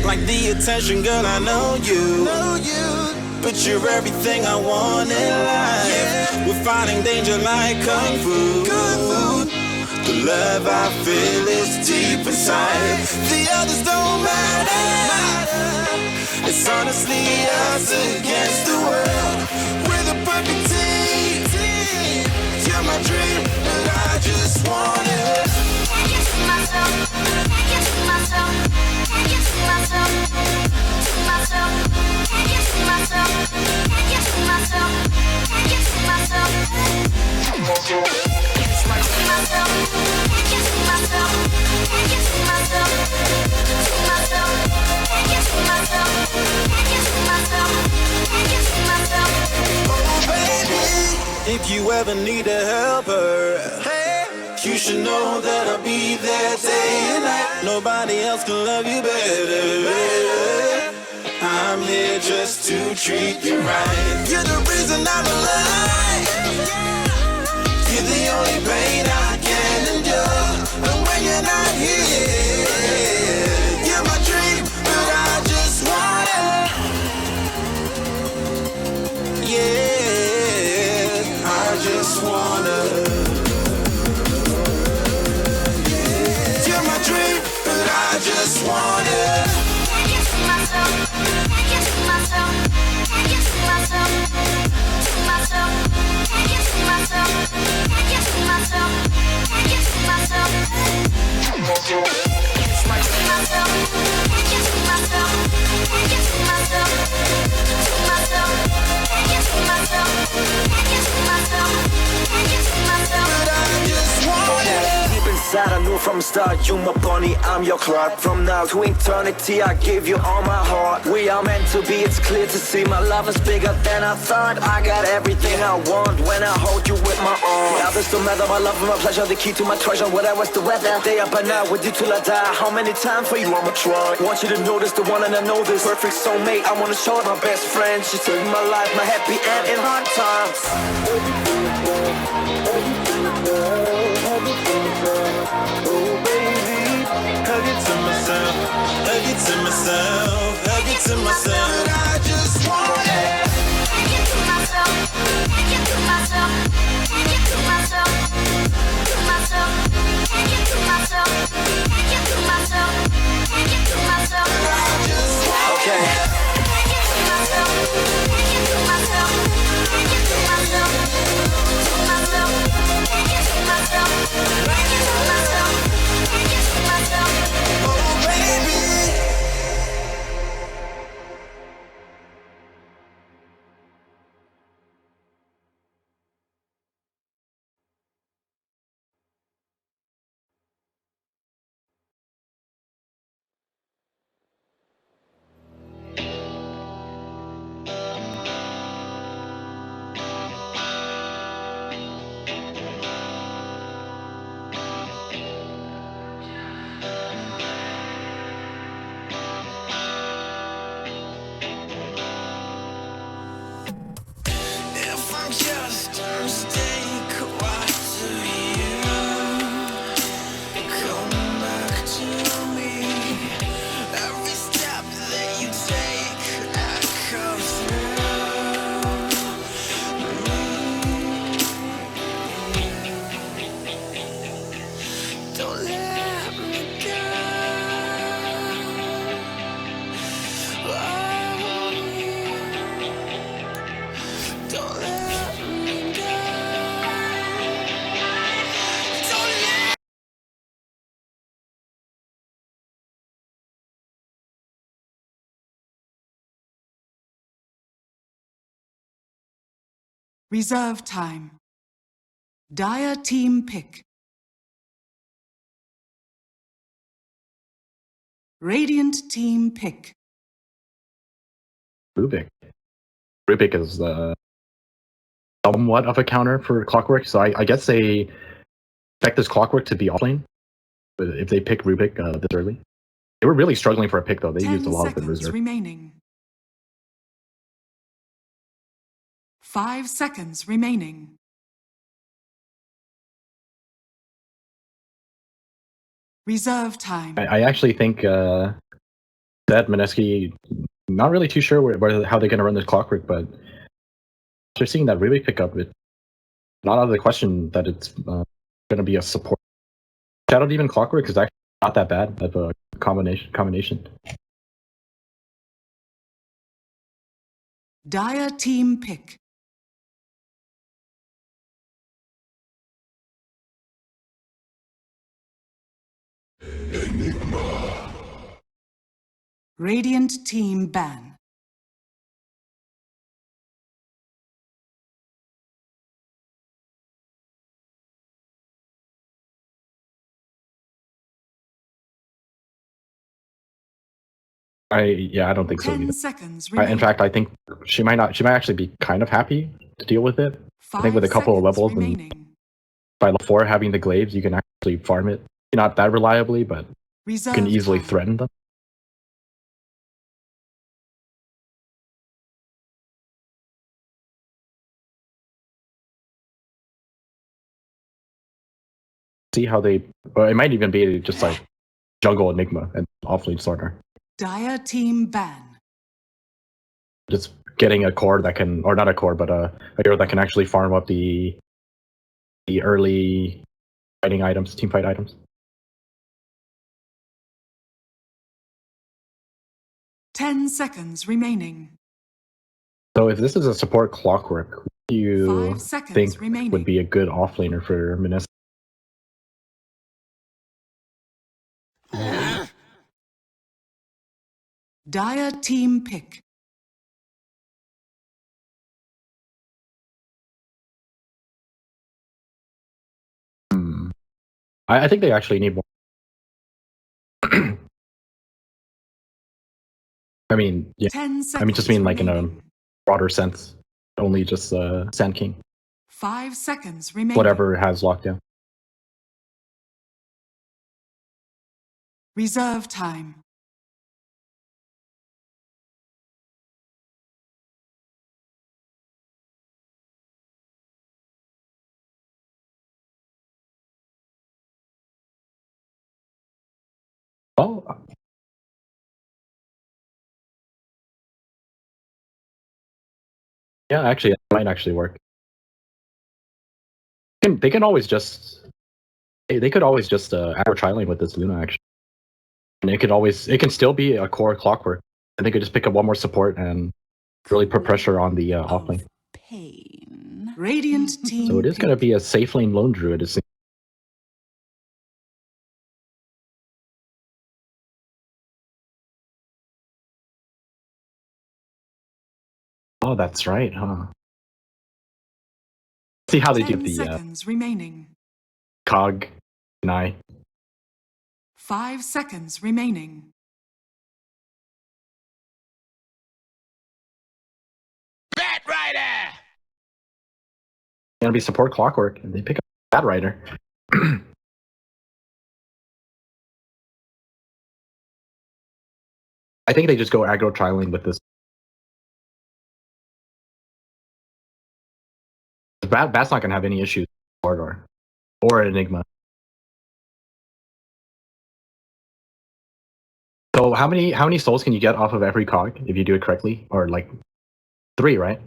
Like the attention, girl, I know you. But you're everything I want in life. We're fighting danger like kung fu. The love I feel is deep inside. The others don't matter. It's honestly us against the world. We're the perfect team. You're my dream, but I just want it. Can't get to myself. Can't get to myself. Can't get to myself. To myself. Can't get to myself. Can't get to myself. Can't get to myself. To myself. Can't get to myself. Can't get to myself. To myself. Can't get to myself. Can't get to myself. Can't get to myself. Oh baby, if you ever need a helper, you should know that I'll be there day and night. Nobody else can love you better. I'm here just to treat you right. You're the reason I'm alive. You're the only pain I can endure. And when you're not here, you're my dream, but I just want it. Yeah, I just wanna. You're my dream, but I just want it. Can't get to myself. Can't get to myself. Can't get to myself. To myself. Can't get to myself. Can't get to myself. Can't get to myself. To myself. Can't get to myself. Can't get to myself. To myself. Can't get to myself. Can't get to myself. Can't get to myself. But I just want it. Deep inside I knew from the start, you my bunny, I'm your Clark. From now to eternity I give you all my heart. We are meant to be, it's clear to see. My love is bigger than I thought. I got everything I want when I hold you with my arms. Now this don't matter, my love and my pleasure, the key to my treasure. Whatever's the weather, day up and out with you till I die. How many times for you I'ma try? Want you to notice the one and I know this. Perfect soulmate, I wanna show it my best friend. She saved my life, my happy end in hard times. Oh baby, hug it to myself, hug it to myself, hug it to myself. But I just want it. Can't get to myself. Can't get to myself. Can't get to myself. To myself. Can't get to myself. Can't get to myself. Can't get to myself. I just want Okay. Can't get to myself. Can't get to myself. Can't get to myself. To myself. Can't get to myself. Can't get to myself. Can't get to myself. oh baby. If I'm just a mistake, what do you come back to me? Every step that you take, I come through. Don't let me go. Don't let me go. Don't let Reserve time. Dire team pick. Radiant team pick. Rubik. Rubik is somewhat of a counter for Clockwork, so I guess they expect this Clockwork to be offlane. But if they pick Rubik this early, they were really struggling for a pick though. They 10 used a lot of the seconds reserve. remaining. 5 seconds remaining. Reserve time. I actually think that Mineski, not really too sure how they're going to run this clockwork, but after seeing that really pick up, it's not out of the question that it's going to be a support. Shadow Demon clockwork is actually not that bad of a combination. Dire team pick. Radiant team ban. I don't think so 10 either. seconds remaining. In fact, I think she might actually be kind of happy to deal with it. I think with a couple of levels and by level 4 having the glaives, you can actually farm it. Not that reliably, but Reserve you can easily time. threaten them. See how they, or it might even be just like jungle Enigma and offlane Sorter. Dire team ban. Just getting a core that can, or not a core, but a hero that can actually farm up the early fighting items, team fight items. 10 seconds remaining. So if this is a support clockwork, what do you 5 seconds think remaining. would be a good offlaner for Mineski? Dire team pick. I think they actually need more. I mean, yeah. 10 seconds I mean, just mean like in a remaining. broader sense. Only just Sand King. 5 seconds remaining. Whatever has lockdown. Reserve time. Oh. Yeah, actually, it might actually work. They can always just. They could always just aggro trialing with this Luna, actually. And it can still be a core clockwork. And they could just pick up one more support and really put pressure on the offlane. Pain. Radiant team. So it is going to be a safe lane lone druid. It seems. Oh, that's right, huh? See how they 10 do the seconds remaining. cog deny. 5 seconds remaining. Gonna be support clockwork, and they pick up Bad Rider. I think they just go aggro trialing with this. Bat's not gonna have any issues with Corridor or Enigma. So how many souls can you get off of every cog if you do it correctly? Or like 3, right?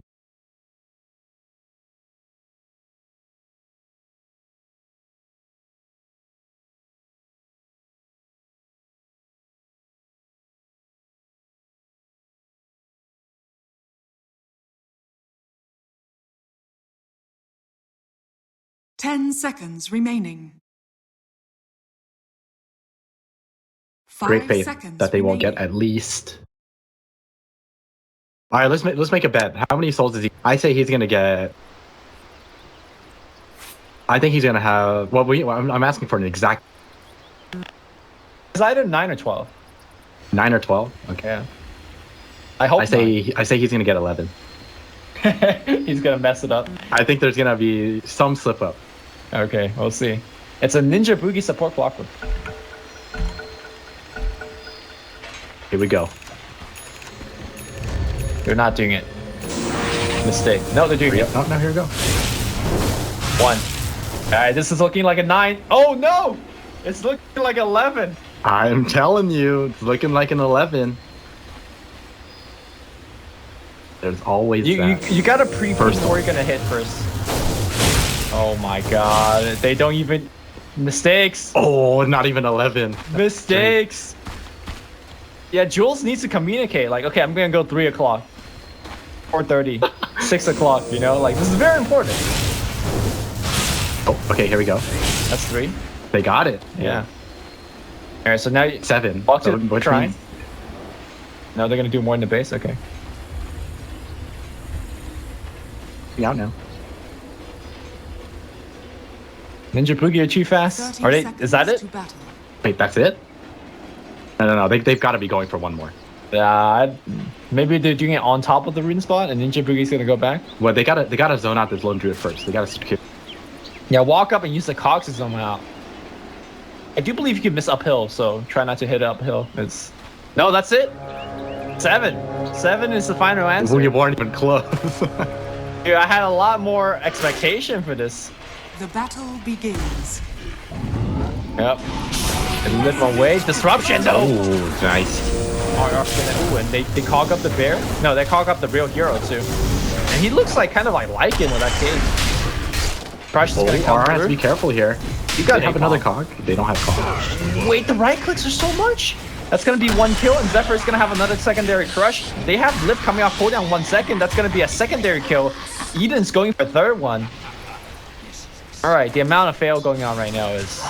Ten seconds remaining. Great 5 faith seconds that they will remaining. get at least. All right, let's make a bet. How many souls is he? I say he's gonna get. I think he's gonna have. Well, I'm asking for an exact. It's either 9 or 12. 9 or 12. Okay. Yeah. I hope. I say he's gonna get 11. He's gonna mess it up. I think there's gonna be some slip up. Okay, we'll see. It's a Ninja Boogie support clockwork. Here we go. You're not doing it. Mistake. No, they're doing it. Oh, no, here we go. 1. Alright, this is looking like a 9. Oh no! It's looking like 11. I'm telling you, it's looking like an 11. There's always that. You gotta pre-first before you're gonna hit first. Oh my god, they don't even... Mistakes! Oh, not even 11. Mistakes! Yeah, Jules needs to communicate, like, okay, I'm gonna go 3 o'clock. 4:30. 6 o'clock, you know? Like, this is very important. Oh, okay, here we go. That's 3. They got it. Yeah. Alright, so now... 7. Walk to which try. means- No, they're gonna do more in the base? Okay. Yeah, now. Ninja Boogie are too fast? 30 Are they? seconds Is that it? to battle. Wait, that's it? No. They've got to be going for one more. Maybe they're doing it on top of the rune spot and Ninja Boogie's gonna go back? Well, they gotta zone out this lone druid first. They gotta secure. Yeah, walk up and use the cogs to zone out. I do believe you can miss uphill, so try not to hit uphill. No, that's it. 7. 7 is the final answer. We weren't even close. Dude, I had a lot more expectation for this. The battle begins. Yep. And lift my way. Disruption though. Oh, nice. Ooh, and they cog up the bear. No, they cog up the real hero too. And he looks like kind of like Lycan with that cage. Crush is gonna come RR has to through. be careful here. You got They have another cog. They don't have cog. Wait, the right clicks are so much. That's gonna be 1 kill, and Zephyr is gonna have another secondary crush. They have Lift coming off cooldown 1 second. That's gonna be a secondary kill. Eden's going for 3rd one. All right, the amount of fail going on right now is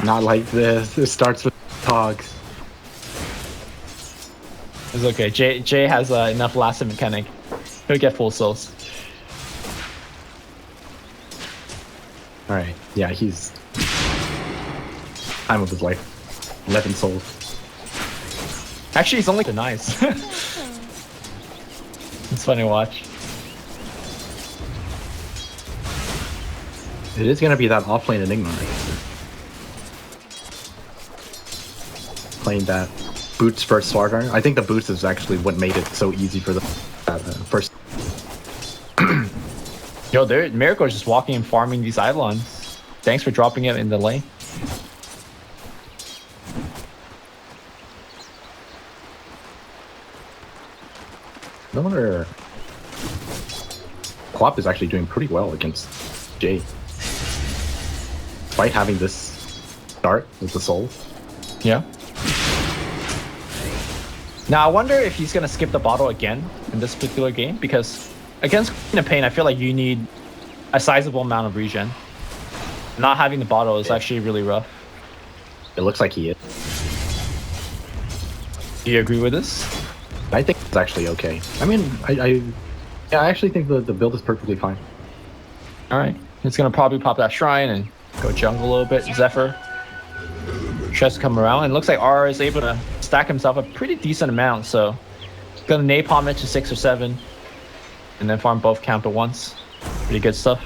Not like this. It starts with cogs. it's okay. Jay has enough lasting mechanic. He'll get full souls. All right. Yeah, he's time of his life. 11 souls. Actually, he's only nice. It's funny to watch. It is gonna be that offlane Enigma. Playing that boots first sword art. I think the boots is actually what made it so easy for the first. Yo, Miracle is just walking and farming these Eidolons. Thanks for dropping it in the lane. No wonder Quap is actually doing pretty well against Jay. Despite having this start with the soul. Yeah. Now, I wonder if he's going to skip the bottle again in this particular game, because against Queen of Pain, I feel like you need a sizable amount of regen. Not having the bottle is actually really rough. It looks like he is. Do you agree with this? I think it's actually okay. I mean, I actually think the build is perfectly fine. All right. He's going to probably pop that shrine and go jungle a little bit. Zephyr tries to come around, and it looks like R is able to stack himself a pretty decent amount, so gonna napalm it to 6 or 7 and then farm both camp at once. Pretty good stuff.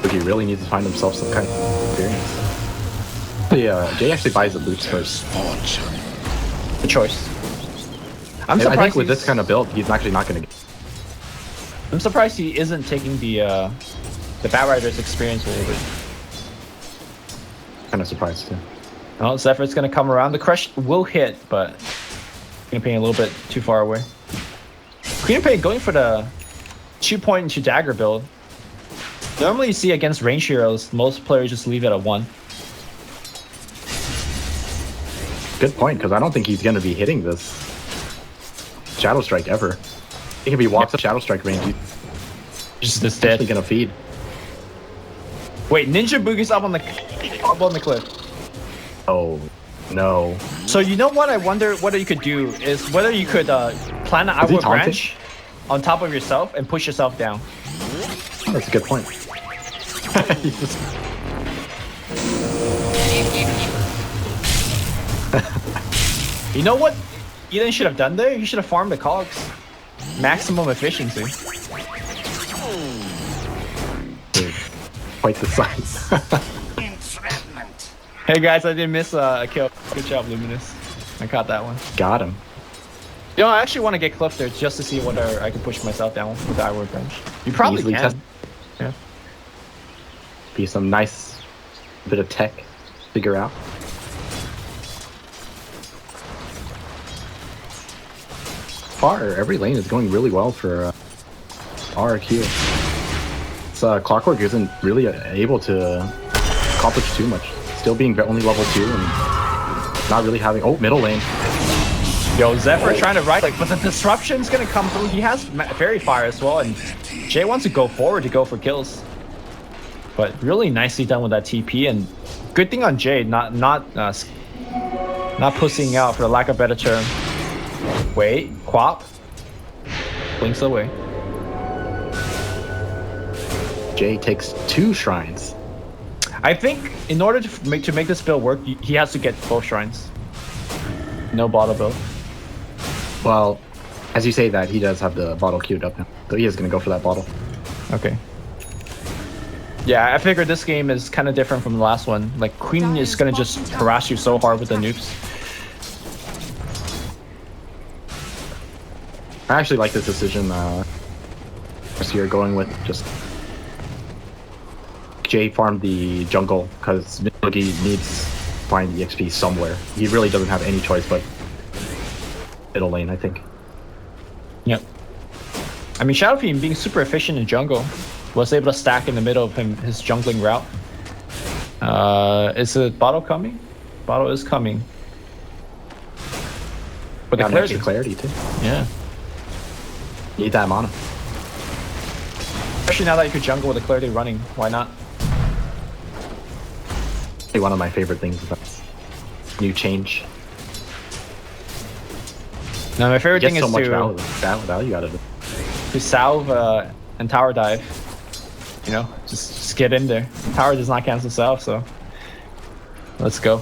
But he really needs to find himself some kind of experience. Yeah, Jay actually buys the boots first. Good choice. I'm I surprised think with this kind of build, he's actually not gonna get. I'm surprised he isn't taking the Batrider's experience a little bit. Kind of surprised too. Oh, Zephyr's gonna come around. The crush will hit, but Queen of Pain a little bit too far away. Queen of Pain going for the 2-point into dagger build. Normally you see against range heroes, most players just leave it at 1. Good point, because I don't think he's gonna be hitting this Shadow Strike ever. I think if he walks up Shadow Strike range, he's Just this definitely dead. gonna feed. Wait, Ninja Boogie's up on the cliff. Oh no! So you know what I wonder whether you could do is whether you could plant an outward taunting? branch on top of yourself and push yourself down. Oh, that's a good point. He's just- You know what Eden should have done there? He should have farmed the cogs. Maximum efficiency. Dude, quite the size. Entrapment. Hey guys, I didn't miss a kill. Good job, Luminous. I caught that one. Got him. You know, I actually want to get Cliff there just to see whether I can push myself down with the Iron Bench. You probably Easily can. test. Yeah. Be some nice bit of tech. Figure out. Far, every lane is going really well for RRQ. It's, Clockwork isn't really able to accomplish too much. Still being only level 2 and not really having... Oh, middle lane. Yo, Zephyr trying to right, like, but the disruption's gonna come through. He has Fairy Fire as well, and Jay wants to go forward to go for kills. But really nicely done with that TP, and good thing on Jay, not pussing out, for the lack of a better term. Wait, Quap blinks away. Jay takes 2 shrines. I think in order to make this build work, he has to get both shrines. No bottle build. Well, as you say that, he does have the bottle queued up now. So he is going to go for that bottle. Okay. Yeah, I figured this game is kind of different from the last one. Like, Queen is going to just harass you so hard with the nukes. I actually like this decision. You're going with just Jay farm the jungle because Mski needs to find the XP somewhere. He really doesn't have any choice but middle lane, I think. Yep. I mean, Shadow Fiend being super efficient in jungle was able to stack in the middle of his jungling route. Is the bottle coming? Bottle is coming. But the clarity. Clarity too. Yeah. Need that mana. Especially now that you could jungle with the clarity running. Why not? One of my favorite things about new change. No, my favorite thing is so much to value out of it. To salve and tower dive. You know, just get in there. Tower does not cancel salve, so let's go.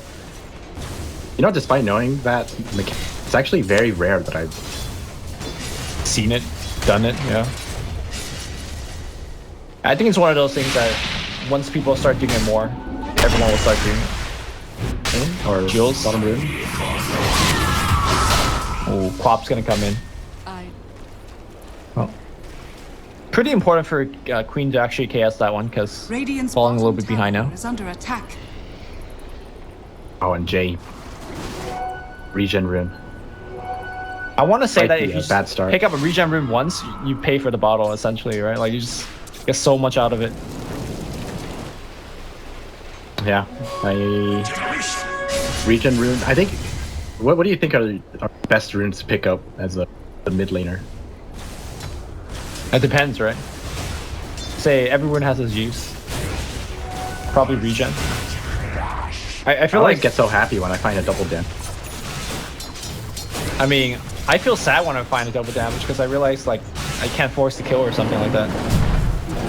You know, despite knowing that, it's actually very rare that I've seen it, done it. Yeah. I think it's one of those things that once people start doing it more, everyone will start doing it. Or Jules. bottom room. Oh, Quap's gonna come in. Oh. Pretty important for Queen to actually KS that one because falling a little bit behind now. Is under attack. Oh, and Jay. Regen rune. I want to say that if you bad start. pick up a regen rune once, you pay for the bottle essentially, right? Like you just get so much out of it. Yeah, regen rune. I think. What do you think are the best runes to pick up as the mid laner? It depends, right? Say everyone has its use. Probably regen. I feel like get so happy when I find a double dam. I mean, I feel sad when I find a double damage because I realize like I can't force the kill or something like that.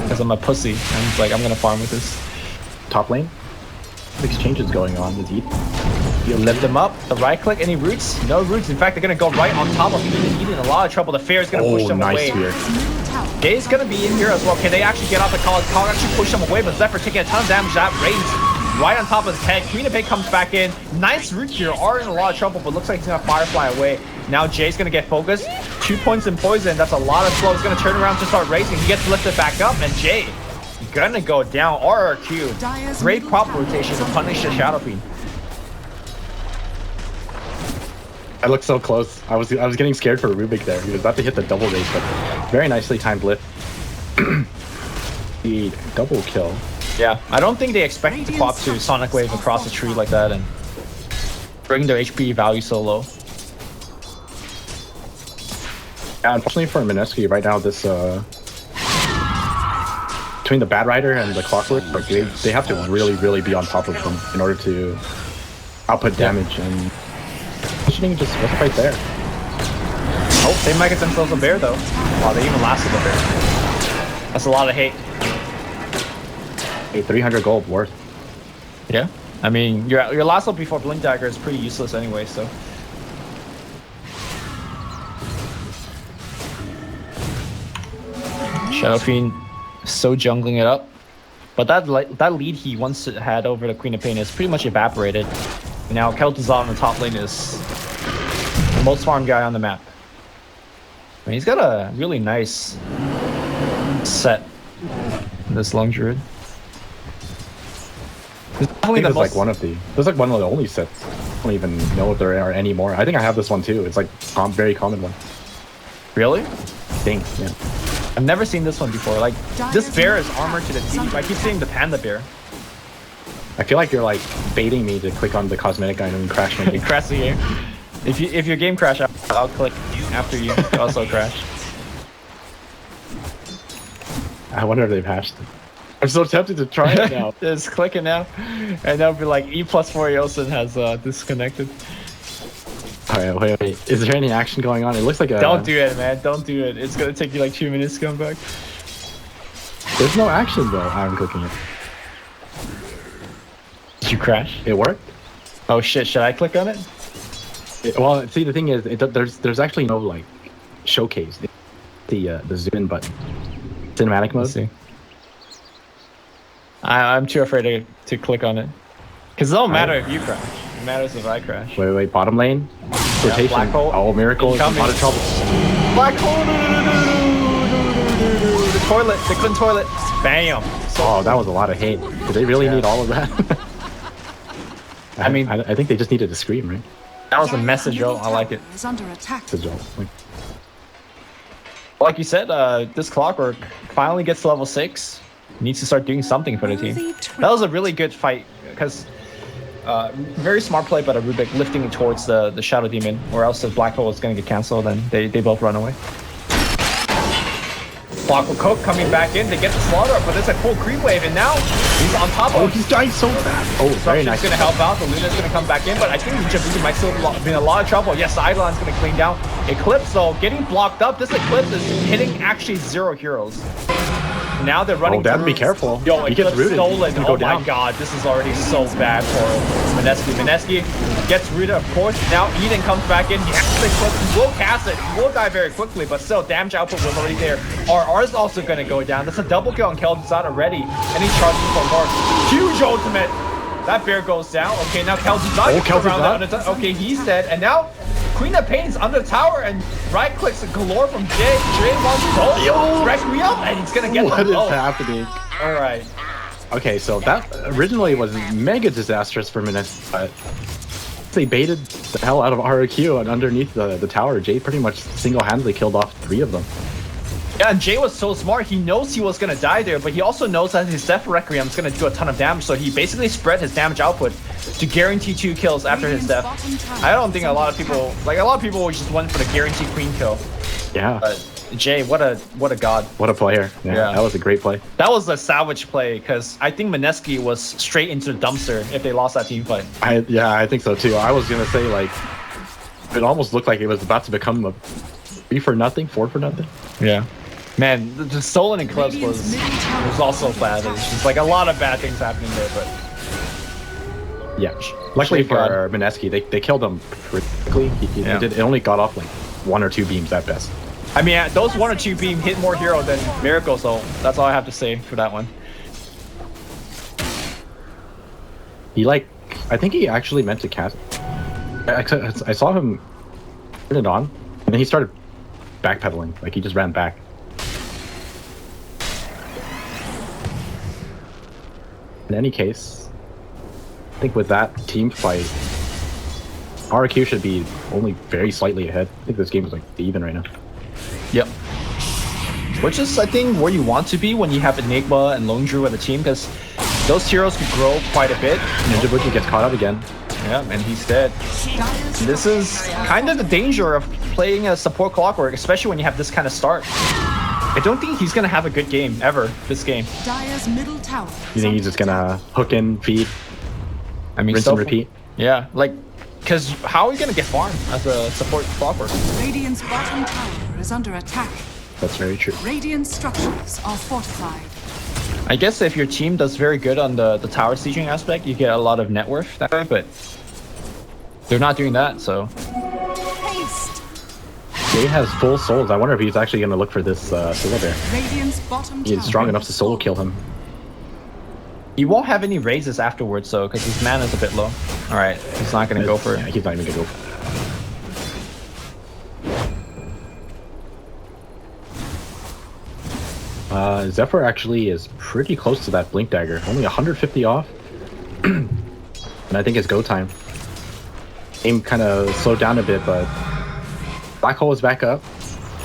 Because I'm a pussy. I'm just like I'm gonna farm with this. Top lane. Exchanges going on with Eden. You lift them up. The right click. Any roots? No roots. In fact, they're gonna go right on top of Eden. Eden in a lot of trouble. The fair is gonna push them away. Jay's gonna be in here as well. Can they actually get off the call? Call actually push them away, but Zephyr taking a ton of damage. That raised right on top of his head. Queen of Bay comes back in. Nice root here. Are in a lot of trouble, but looks like he's gonna Firefly away. Now Jay's gonna get focused. 2 points in poison. That's a lot of slow. He's gonna turn around to start racing. He gets lifted back up, and Jay gonna go down. RRQ. Great crop rotation to punish the Shadow Fiend. I looked so close. I was getting scared for Rubik there. He was about to hit the double race, but very nicely timed lift. The double kill. Yeah, I don't think they expect the Quap to Sonic Wave across the tree like that and bring their HP value so low. Yeah, unfortunately for Mineski right now, this between the Bad Rider and the Clockwork, like they have to really be on top of them in order to output damage, and positioning just wasn't right there. Oh, they might get themselves a bear though. Wow, they even lasted a bear. That's a lot of hate. Hey, 300 gold worth. Yeah, I mean your last up before Blink Dagger is pretty useless anyway, so. Shadow Fiend so jungling it up, but that lead he once had over the Queen of Pain is pretty much evaporated. Now Kel'Thuzad on the top lane is The most farm guy on the map. I mean, he's got a really nice set. This long druid. It's definitely the most... like one of the. There's like one of the only sets. I don't even know if there are any more. I think I have this one too. It's like very common one. Really? Dang, yeah. I've never seen this one before. Like, this bear is armored to the teeth. I keep seeing the panda bear. I feel like you're like baiting me to click on the cosmetic item and crash my game. Crash the game. If your game crash, I'll click after you also crash. I wonder if they've hashed it. I'm so tempted to try it now. Just click it now, and they'll be like E+4 Yosin has disconnected. Alright, wait. Is there any action going on? It looks like a... Don't do it, man. Don't do it. It's gonna take you like 2 minutes to come back. There's no action though. I'm clicking it. Did you crash? It worked? Oh shit, should I click on it? Well, see, the thing is, there's actually no like showcase. The zoom in button. Cinematic mode. Let's see. I'm too afraid to click on it. Because it don't matter if you crash. It matters if I crash. Wait, bottom lane? Rotation. Black hole. Oh, miracle. A lot of trouble. Black hole! The toilet. The clean toilet. Bam! Oh, that was a lot of hate. Did they really need all of that? I mean... I think they just needed to scream, right? That was a message, though. I like it. Is under attack. Like you said, this Clockwork finally gets to level 6. Needs to start doing something for the team. That was a really good fight, because very smart play by the Rubik, lifting it towards the Shadow Demon, or else the Black Hole is going to get cancelled and they both run away. Clockwork Cook coming back in to get the slaughter, but there's a full creep wave, and now he's on top of... Oh, he's dying so fast. Oh, very nice. Going to help out. The Luna's going to come back in, but I think Djibouti might still be in a lot of trouble. Yes, the Eidolon's going to clean down. Eclipse, though, getting blocked up. This Eclipse is hitting actually 0 heroes. Now they're running. Oh, Dad, be careful. Yo, he gets rooted. Stolen. Oh my god, this is already so bad for Mineski. Mineski gets rooted, of course. Now Eden comes back in. He actually will cast it. He will die very quickly, but still, damage output was already there. RR is also going to go down. That's a double kill on Kelduzad already, and he's charging for more. Huge ultimate. That bear goes down. Okay, now Kelduzad around. Okay, he's dead, and now Queen of Pain's under the tower and right clicks a galore from Jay. Jay wants Requiem, and he's gonna get What is happening? Alright. Okay, so that originally was mega disastrous for Mineski, but they baited the hell out of RRQ, and underneath the tower, Jay pretty much single-handedly killed off 3 of them. Yeah, and Jay was so smart. He knows he was gonna die there, but he also knows that his Death Requiem is gonna do a ton of damage, so he basically spread his damage output to guarantee 2 kills after his death. I don't think a lot of people just went for the guaranteed queen kill. Yeah. But Jay, what a god. What a player. Yeah, that was a great play. That was a savage play, because I think Mineski was straight into the dumpster if they lost that team fight. I think so too. I was gonna say, like, it almost looked like it was about to become a 3 for nothing, 4 for nothing. Yeah. Man, the stolen Eclipse was also bad. It's just like a lot of bad things happening there, but yeah. Luckily for Mineski, they killed him pretty quickly. It only got off like 1 or 2 beams at best. I mean, those 1 or 2 beam hit more hero than Miracle, so that's all I have to say for that one. I think he actually meant to cast. I saw him turn it on, and then he started backpedaling. Like, he just ran back. In any case, I think with that team fight, RRQ should be only very slightly ahead. I think this game is like even right now. Yep. Which is, I think, where you want to be when you have Enigma and Lone Drew at the team, because those heroes could grow quite a bit. Ninja Butcher gets caught up again. Yeah, and he's dead. This is kind of the danger of playing a support Clockwork, especially when you have this kind of start. I don't think he's going to have a good game, ever, this game. Dire's middle tower. You think he's just going to hook in, feed, rinse and repeat? Yeah, like, because how are you going to get farmed as a support Clockwork? Radiant's bottom tower is under attack. That's very true. Radiant structures are fortified. I guess if your team does very good on the tower sieging aspect, you get a lot of net worth that way, but they're not doing that, so... Jay has full souls. I wonder if he's actually going to look for this solo bear. He's strong enough to solo kill him. He won't have any raises afterwards, though, because his mana is a bit low. Alright, he's not going to go for it. Yeah, he's not even going to go for Zephyr actually is pretty close to that Blink Dagger. Only 150 off. And I think it's go time. Aim kind of slowed down a bit, but Black Hole is back up.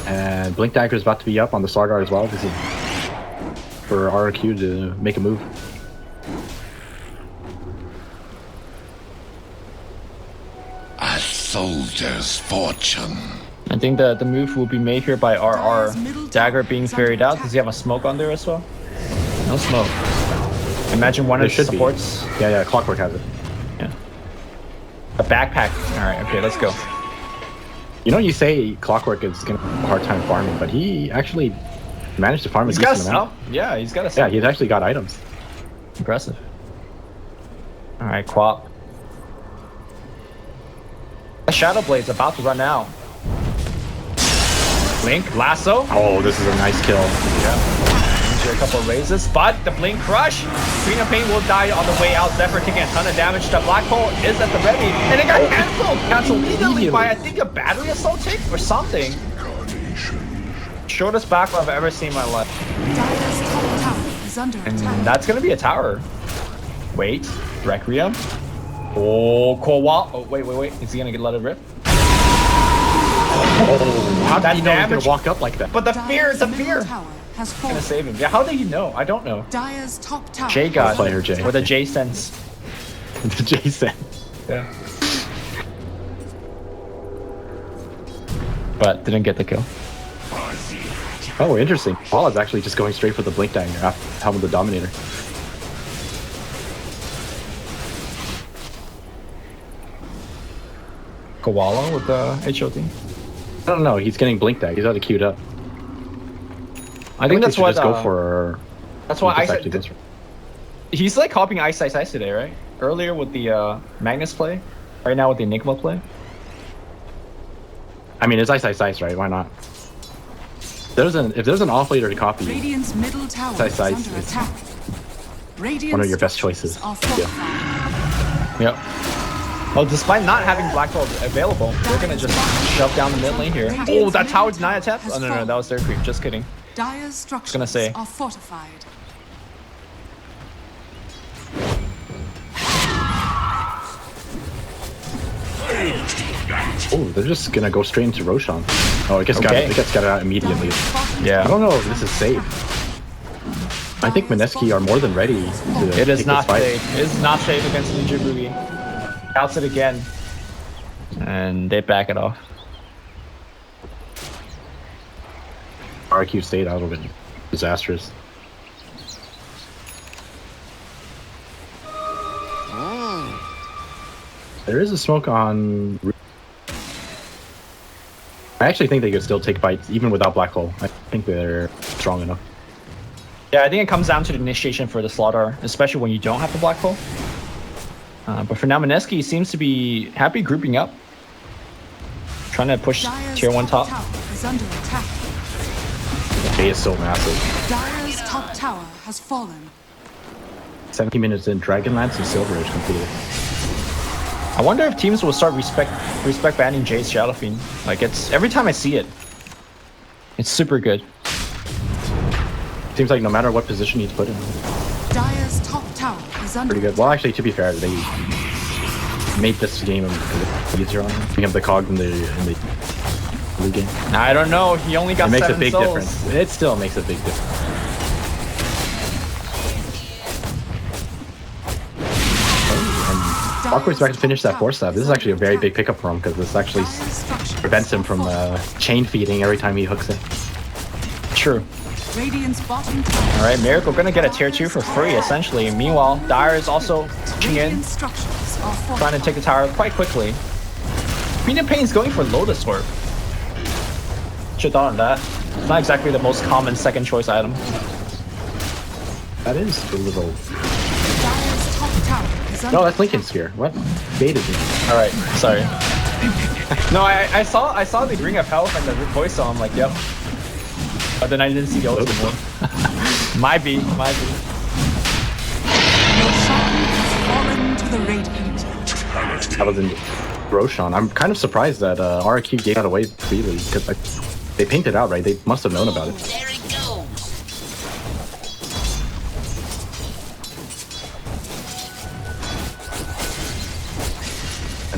And Blink Dagger is about to be up on the Star Guard as well. This is for RRQ to make a move. A soldier's fortune. I think the move will be made here by RR. Dagger being ferried out. Does he have a smoke on there as well? No smoke. Imagine one of the supports. Yeah, Clockwork has it. Yeah. A backpack. Alright, okay, let's go. You know, you say Clockwork is gonna have a hard time farming, but he actually managed to farm a decent amount. Yeah, he's got a Yeah, he's actually got items. Impressive. Alright, Quap. The Shadow Blade's about to run out. Blink, lasso. Oh, this is a nice kill. Yeah. Injure a couple of raises, but the Blink Crush. Queen of Pain will die on the way out. Zephyr taking a ton of damage. The Black Hole is at the ready. And it got cancelled immediately by, I think, a battery assault take or something. Shortest backlog I've ever seen in my life. Dire's top tower is under And attack. that's gonna be a tower. Wait, Requiem. Oh, Kowa. Oh, wait. Is he gonna let it rip? Oh, how did he know he was gonna walk up like that? But the fear, Dire's middle tower has fallen. Gonna save him. Yeah, how did he know? I don't know. Dire's top tower. J got Player J. with a J sense. The Jason. Yeah. But didn't get the kill. Oh, interesting. Paul is actually just going straight for the Blink Dagger after having the Dominator. Koala with the HOT. I don't know. He's getting Blink Dagger. He's already queued up. I think that's what. Just go for. That's why he's like copying Ice today, right? Earlier with the Magnus play, right now with the Enigma play. I mean, it's Ice, right? Why not? If there's an off later to copy, Radiant's middle tower Ice, is under it's attack. Radiant's one of your best choices. structures are fortified. Yep. Well, despite not having Black Hole available, they're gonna just shove down the mid lane here. Oh, that tower did not attempt. Oh no, that was their creep. Just kidding. Dire's structures Gonna say. are fortified. Oh, they're just gonna go straight into Roshan. Oh, it gets got out immediately. Yeah. I don't know if this is safe. I think Mineski are more than ready to It is take not this fight. safe. It is not safe against Ninja Boogie. Outs it again. And they back it off. RRQ stayed out of it. Disastrous. There is a smoke on. I actually think they could still take fights even without Black Hole. I think they're strong enough. Yeah, I think it comes down to the initiation for the slaughter, especially when you don't have the Black Hole. But for now, Mineski seems to be happy grouping up. Trying to push Dire's tier 1 top. tower is under attack. J is so massive. Dire's top tower has fallen. 17 minutes in, Dragonlance and Silver is completed. I wonder if teams will start respect banning Jay's Shadow Fiend. Like, it's every time I see it, it's super good. Seems like no matter what position he's put in, Dire's top tower is under pretty good. Well, actually, to be fair, they made this game easier on him. Become the cog in the blue game. I don't know. He only got It makes 7 a big souls. difference. It still makes a big difference. Awkward's back to finish that 4-stab. This is actually a very big pickup for him because this actually prevents him from chain feeding every time he hooks it. True. Radiant's bottom tower. Alright, Miracle gonna get a tier 2 for free, essentially. Meanwhile, Dire is also pushing in, Radiant structures are trying to fortified. take the tower quite quickly. Queen of Pain's going for Lotus Orb. Should've thought on that. It's not exactly the most common second choice item. That is a little. Dire's top tower is under No, that's Lincoln Sphere. What? Baited me. Alright, sorry. No, I saw the Ring of Health and the voice, so I'm like, yep. But then I didn't see the ultimate one. Might be. Your song has fallen to the Radiant. That was in Roshan. I'm kind of surprised that RRQ gave that away freely because they painted out, right? They must have known about it. There it goes.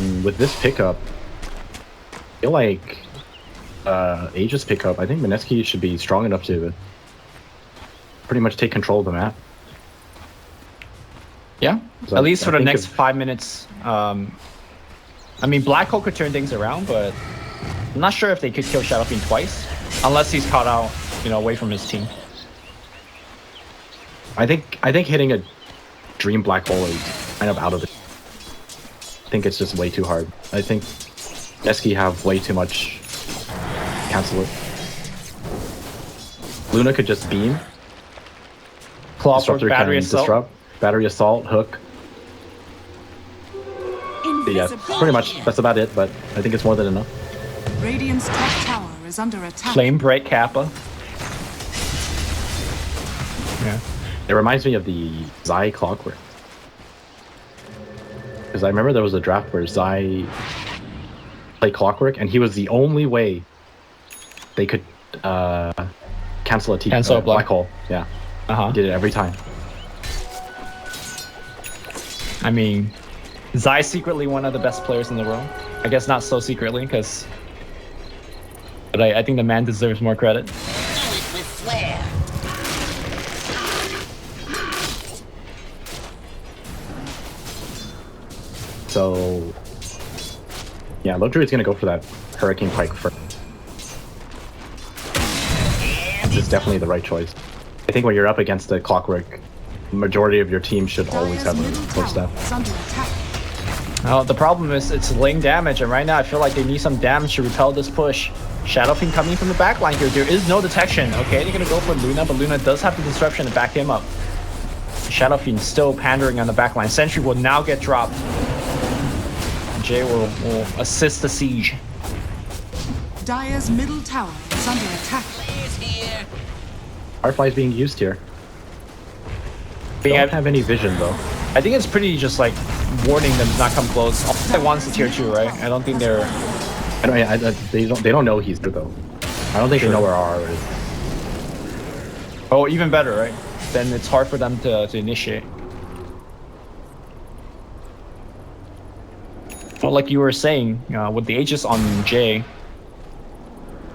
And with this pickup, I feel like Aegis pickup, I think Mineski should be strong enough to pretty much take control of the map. Yeah, So at least I for the think next if- 5 minutes. I mean, Black Hole could turn things around, but I'm not sure if they could kill Shadow Fiend twice, unless he's caught out, away from his team. I think hitting a Dream Black Hole is kind of out of it. I think it's just way too hard. I think Mski have way too much cancel it. Luna could just beam. Claw for Disruptor battery can assault. disrupt. Battery assault, hook. Yeah, pretty much that's about it, but I think it's more than enough. Radiant's top tower is under attack. Flame Break Kappa. Yeah. It reminds me of the Zai Clockwork. Because I remember there was a draft where Zai played Clockwork, and he was the only way they could cancel a Cancel a black hole. Yeah, he did it every time. I mean, Zai's secretly one of the best players in the world. I guess not so secretly, but I think the man deserves more credit. Do it with flair. So, yeah, Lodruid's gonna go for that Hurricane Pike first. It's definitely the right choice. I think when you're up against the Clockwork, the majority of your team should always have a first step. Is under attack. Well, the problem is it's laying damage, and right now I feel like they need some damage to repel this push. Shadow Fiend coming from the backline here. There is no detection. Okay, they're gonna go for Luna, but Luna does have the disruption to back him up. Shadow Fiend still pandering on the backline. Sentry will now get dropped. Jay will assist the siege. Dire's middle tower is under attack. Firefly's being used here. Being Don't at- have any vision though. I think it's pretty just like warning them to not come close. All they want is a tier 2, right? I don't think they're... They don't know he's there though. I don't think they know where RR is. Oh, even better, right? Then it's hard for them to initiate. Well, like you were saying, with the Aegis on Jay,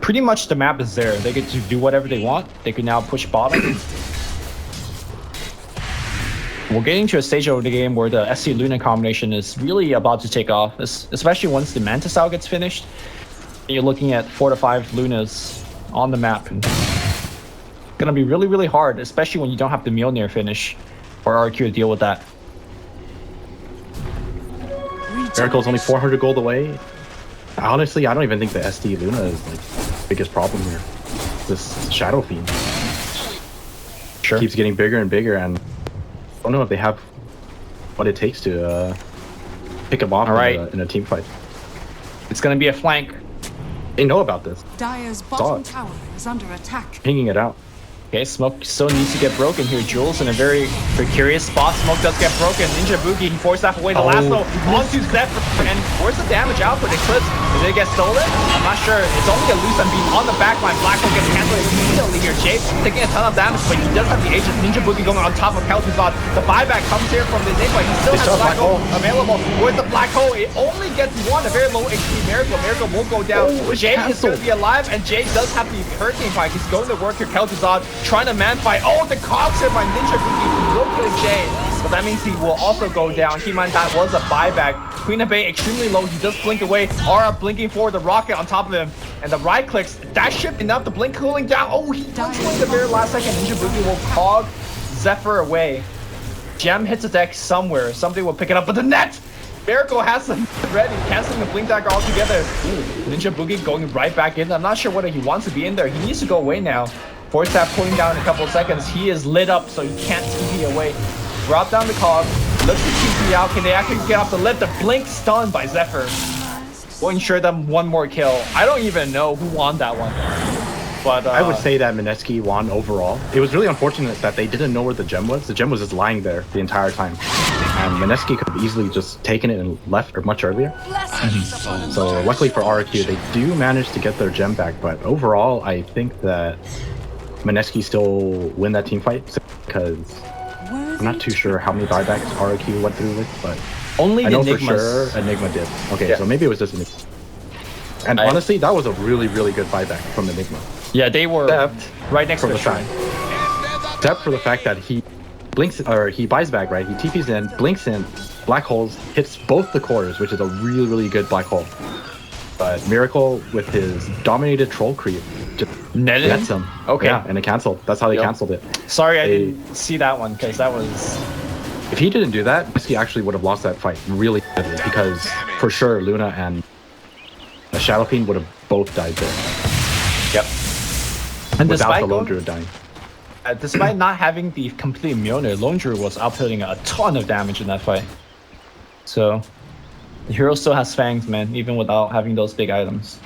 pretty much the map is there. They get to do whatever they want. They can now push bottom. We're getting to a stage of the game where the SC Luna combination is really about to take off, especially once the Mantis Owl gets finished. You're looking at 4 to 5 Lunas on the map. And it's gonna be really, really hard, especially when you don't have the Mjolnir finish or RRQ to deal with that. Miracle's only 400 gold away. Honestly, I don't even think the SD Luna is like the biggest problem here. This Shadow Fiend Sure. keeps getting bigger and bigger, and I don't know if they have what it takes to pick him off in a team fight. It's gonna be a flank. They know about this. Dire's bottom tower is under attack. Pinging it out. Okay, Smoke still needs to get broken here. Jules in a very precarious spot. Smoke does get broken. Ninja Boogie, he forced that away. The lasso onto Zephyr. And where's the damage output? Eclipse, did it get stolen? I'm not sure. It's only a loose beam on the backline. Black Hole gets cancelled immediately here. Jay taking a ton of damage, but he does have the Aegis. Ninja Boogie going on top of Kel'Thuzad. The buyback comes here from the Enigma. He still has Black Hole available. Where's the Black Hole? It only gets one, a very low HP Miracle. Miracle won't go down. Jay is going to be alive, and Jay does have the Hurricane Pike. He's going to work here. Kel'Thuzad trying to man fight. Oh, the cogs here by Ninja Boogie will kill Jay, but that means he will also go down. Keep in mind that was a buyback. Queen of Bay extremely low. He does blink away. Aura blinking forward. The rocket on top of him, and the right clicks. That ship enough. The blink cooling down. Oh, he blinks away the very last second. Ninja Boogie will cog Zephyr away. Gem hits a deck somewhere. Somebody will pick it up, but the net. Miracle has them ready, canceling the blink dagger altogether. Ninja Boogie going right back in. I'm not sure whether he wants to be in there. He needs to go away now. Force that pulling down in a couple of seconds. He is lit up, so he can't TP away. Drop down the cog. Looks to TP out. Can they actually get off the lift? The blink stunned by Zephyr. Will ensure them one more kill. I don't even know who won that one. But I would say that Mineski won overall. It was really unfortunate that they didn't know where the gem was. The gem was just lying there the entire time. And Mineski could have easily just taken it and left much earlier. So luckily for RRQ, they do manage to get their gem back. But overall, I think that Mineski still win that team fight because I'm not too sure how many buybacks RRQ went through with, but Only I the know for Enigmas. sure Enigma did. Okay, Yeah. so maybe it was just Enigma. And honestly, that was a really, really good buyback from Enigma. Yeah, they were Except right next to from the the shrine. Except for the fact that he blinks, or he buys back, right? He TPs in, blinks in, black holes, hits both the cores, which is a really, really good black hole. But Miracle, with his dominated troll creep, just Netted nets him. Okay. Yeah, and it canceled. That's how they canceled it. Sorry, I didn't see that one because that was. If he didn't do that, Mski actually would have lost that fight really badly, because for sure Luna and Shadow Fiend would have both died there. Yep. And Without the despite Lone Druid dying. despite not having the complete Mjolnir, Lone Druid was outputting a ton of damage in that fight. So, the hero still has fangs, man, even without having those big items.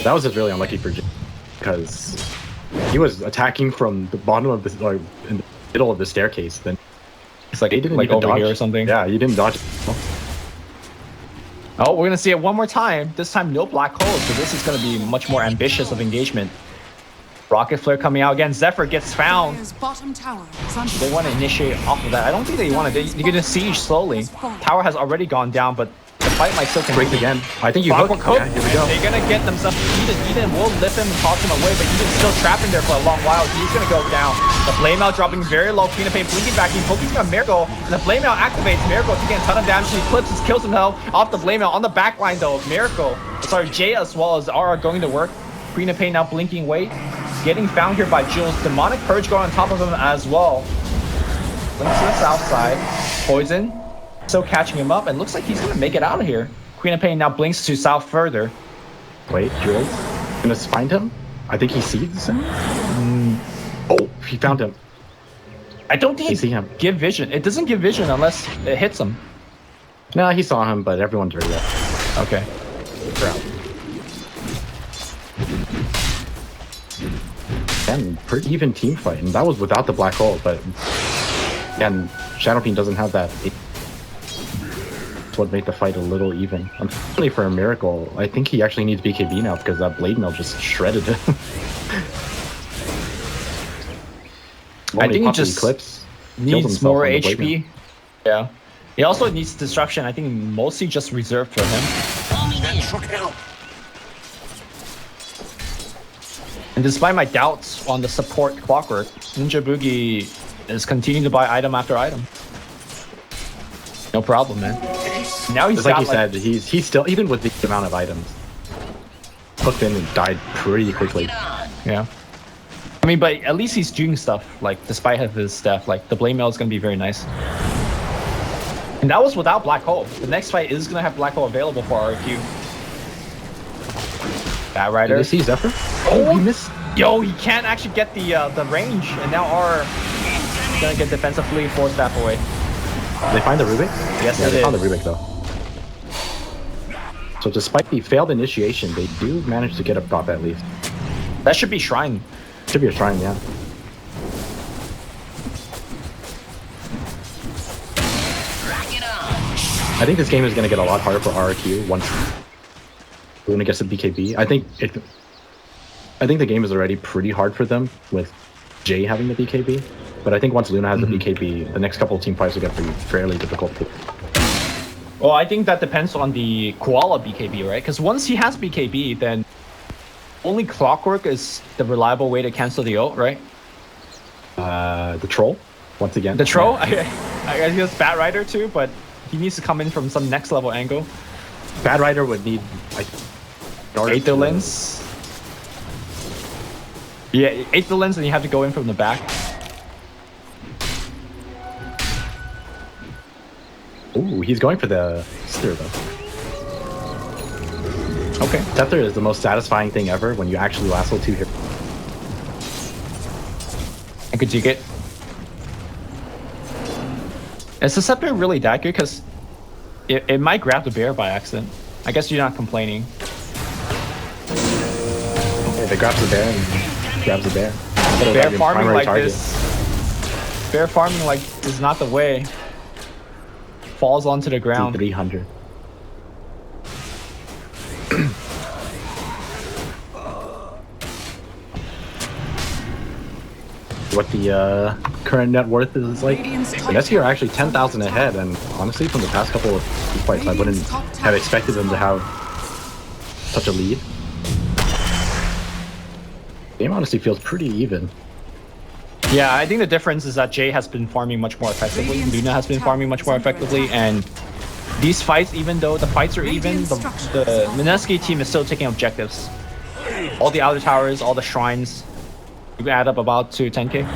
That was just really unlucky for Jay, because he was attacking from the bottom of the, like, in the middle of the staircase. Then It's like, he didn't like even over dodge. here or something. Yeah, he didn't dodge. Oh, we're gonna see it one more time. This time, no black holes, so this is gonna be much more ambitious of engagement. Rocket Flare coming out again. Zephyr gets found. Dire's bottom tower is under They want to initiate off of that. I don't think they want to. They're gonna siege slowly. Tower has already gone down, but the fight might still Breaks continue. again. I think you Clockwork hook. Hook. Yeah, here we go. They're gonna get themselves. Eden will lift him and toss him away, but Eden's still trapped in there for a long while. He's gonna go down. The Flame Out dropping very low. Queen of Pain blinking back. He's focusing on Miracle, and the Flame Out activates. Miracle taking a ton of damage. He clips, kills himself off the Flame Out on the back line though. Miracle, sorry, Jay as well as RR going to work. Queen of Pain now blinking wait. Getting found here by Jules. Demonic Purge going on top of him as well. Blinks to the south side. Poison. Still catching him up, and looks like he's gonna make it out of here. Queen of Pain now blinks to south further. Wait, Jules. Gonna find him? I think he sees him. Oh, he found him. I don't think You see him. give vision. It doesn't give vision unless it hits him. No, he saw him, but everyone's already up. Okay. They're out. And pretty even team fight, and that was without the black hole, but again, Shadow Fiend doesn't have that. That's what made the fight a little even. Unfortunately for a Miracle, I think he actually needs BKB now because that Blade Mail just shredded him. I think he just Eclipse, needs more HP. Yeah. He also needs disruption. I think mostly just reserved for him. And despite my doubts on the support Clockwork, Ninja Boogie is continuing to buy item after item. No problem, man. Now he's Just like got you said, he's still, even with the amount of items, hooked in and died pretty quickly. Yeah. I mean, but at least he's doing stuff, like, despite his stuff. Like, the Blade Mail is going to be very nice. And that was without Black Hole. The next fight is going to have Black Hole available for RRQ. Bat Rider. Did you see Zephyr? Oh, he missed. Yo, he can't actually get the range. And now R is going to get defensively forced that away. Did they find the Rubik? Yes, yeah, they they found the did. Rubik, though. So despite the failed initiation, they do manage to get up top at least. That should be Shrine. Should be a shrine, yeah. I think this game is going to get a lot harder for RRQ once Luna gets the BKB. I think the game is already pretty hard for them with Jay having the BKB. But I think once Luna has the BKB, the next couple of team fights will get fairly difficult. Well, I think that depends on the Koala BKB, right? Because once he has BKB, then only Clockwork is the reliable way to cancel the ult, right? The Troll, once again. The Troll? Yeah. I guess Bat Rider too, but he needs to come in from some next level angle. Bad Rider would need like Aether Lens. Yeah, Aether Lens, and you have to go in from the back. Ooh, he's going for the Scepter though. Okay. Scepter is the most satisfying thing ever when you actually lasso two here. I could dig it. Is the Scepter really that good? Because it might grab the bear by accident. I guess you're not complaining. Okay, they grabs the bear and grabs the bear. Bear farming like this. Bear farming like is not the way. Falls onto the ground. 300. what the current net worth is like. Mineski are actually 10,000 ahead, and honestly, from the past couple of fights, I wouldn't have expected them to have such a lead. Game honestly feels pretty even. Yeah, I think the difference is that Jay has been farming much more effectively. Luna has been farming much more effectively, and these fights, even though the fights are even, the Mineski team is still taking objectives. All the outer towers, all the shrines, you add up about to 10k.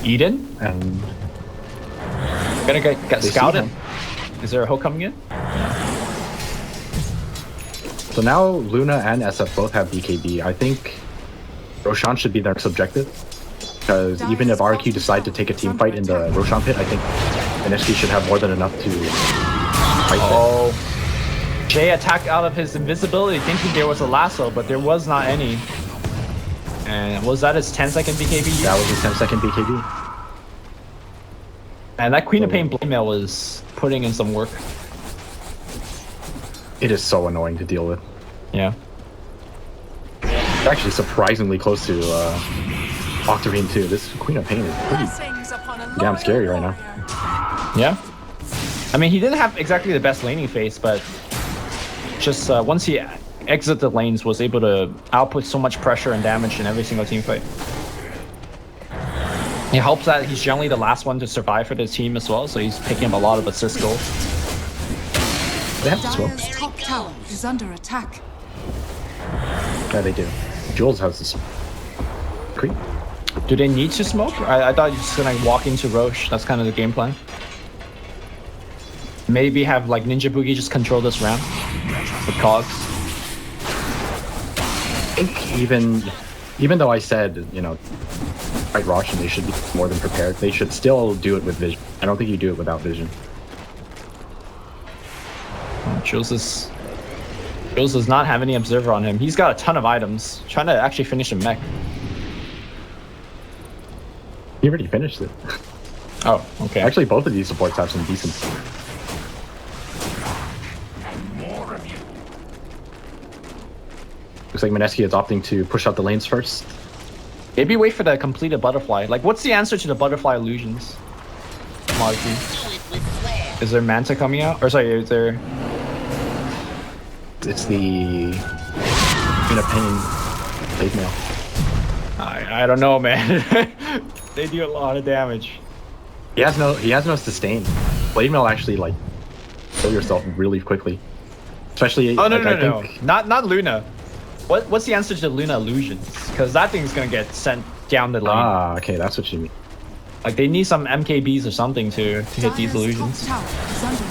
Eden? And gonna get scouted. Is there a hook coming in? so now Luna and SF both have BKB. I think Roshan should be their next objective. Because even if RRQ decide to take a team fight in the Roshan pit, I think Mineski should have more than enough to fight Oh. Jay attacked out of his invisibility thinking there was a lasso, but there was not any. And was that his 10-second BKB? That was his 10-second BKB. And that Queen of Pain blade mail was putting in some work. It is so annoying to deal with. Yeah. It's actually surprisingly close to Octarine too. This Queen of Pain is pretty damn scary right now. Yeah. I mean, he didn't have exactly the best laning phase, but just once he exited the lanes, was able to output so much pressure and damage in every single team fight. It helps that he's generally the last one to survive for the team as well, so he's picking up a lot of assist goals. They have to smoke. Dire's top tower is under attack. Yeah, they do. Jules has this creep. Do they need to smoke? I thought you're just gonna walk into Roche. That's kind of the game plan. Maybe have like Ninja Boogie just control this ramp with cogs. I think even though I said, you know, fight Roche and they should be more than prepared, they should still do it with vision. I don't think you do it without vision. Jules does not have any observer on him. He's got a ton of items. Trying to actually finish a mech. He already finished it. Oh, okay. Actually, both of these supports have some decent. Looks like Mineski is opting to push out the lanes first. Maybe wait for the completed butterfly. Like, what's the answer to the butterfly illusions? Commodity. Is there Manta coming out? Or sorry, is there... It's the Queen of Pain blade mail. I don't know, man. They do a lot of damage. He has no sustain. Blade mail actually like kill yourself really quickly. Especially Oh no, like, no. Not Luna. What's the answer to the Luna illusions? Because that thing's gonna get sent down the lane. Ah, okay, that's what you mean. Like they need some MKBs or something to hit these illusions. Top tower is under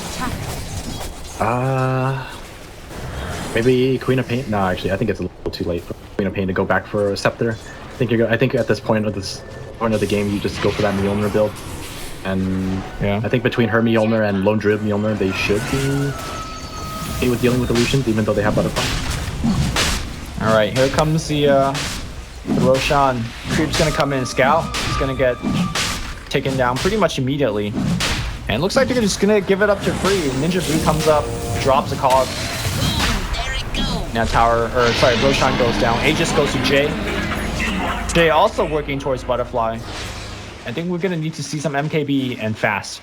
attack. Maybe Queen of Pain. No, actually, I think it's a little too late for Queen of Pain to go back for a Scepter. I think at this point of the game, you just go for that Mjolnir build. And yeah, I think between her Mjolnir and Lone Druid Mjolnir, they should be okay with dealing with illusions, even though they have Butterfly. All right, here comes the Roshan. Creep's gonna come in and scout. He's gonna get taken down pretty much immediately. And it looks like they're just gonna give it up to free. Ninja Blue comes up, drops a cog. Now Roshan goes down. Aegis goes to Jay. Jay also working towards Butterfly. I think we're gonna need to see some MKB and fast.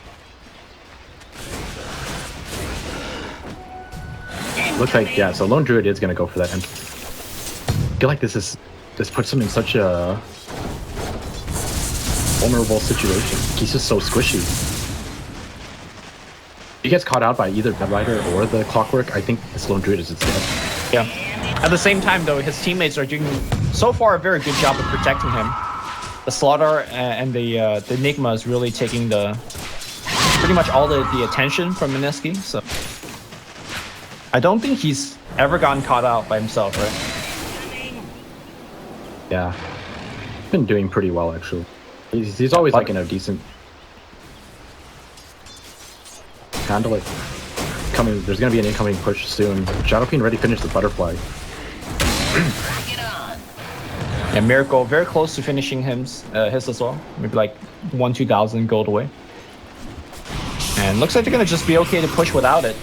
Looks like, yeah, so Lone Druid is gonna go for that. And I feel like this puts him in such a vulnerable situation. He's just so squishy. He gets caught out by either Bed Rider or the Clockwork. I think this Lone Druid is dead. Yeah. At the same time, though, his teammates are doing so far a very good job of protecting him. The Slaughter and the Enigma is really taking pretty much all the attention from Mineski. So I don't think he's ever gotten caught out by himself, right? Yeah, been doing pretty well actually. He's always like in a decent handle it. There's gonna be an incoming push soon. Shadowfiend already finished the Butterfly. Yeah, Miracle very close to finishing his as well. Maybe like 1,000-2,000 gold away. And looks like they're gonna just be okay to push without it.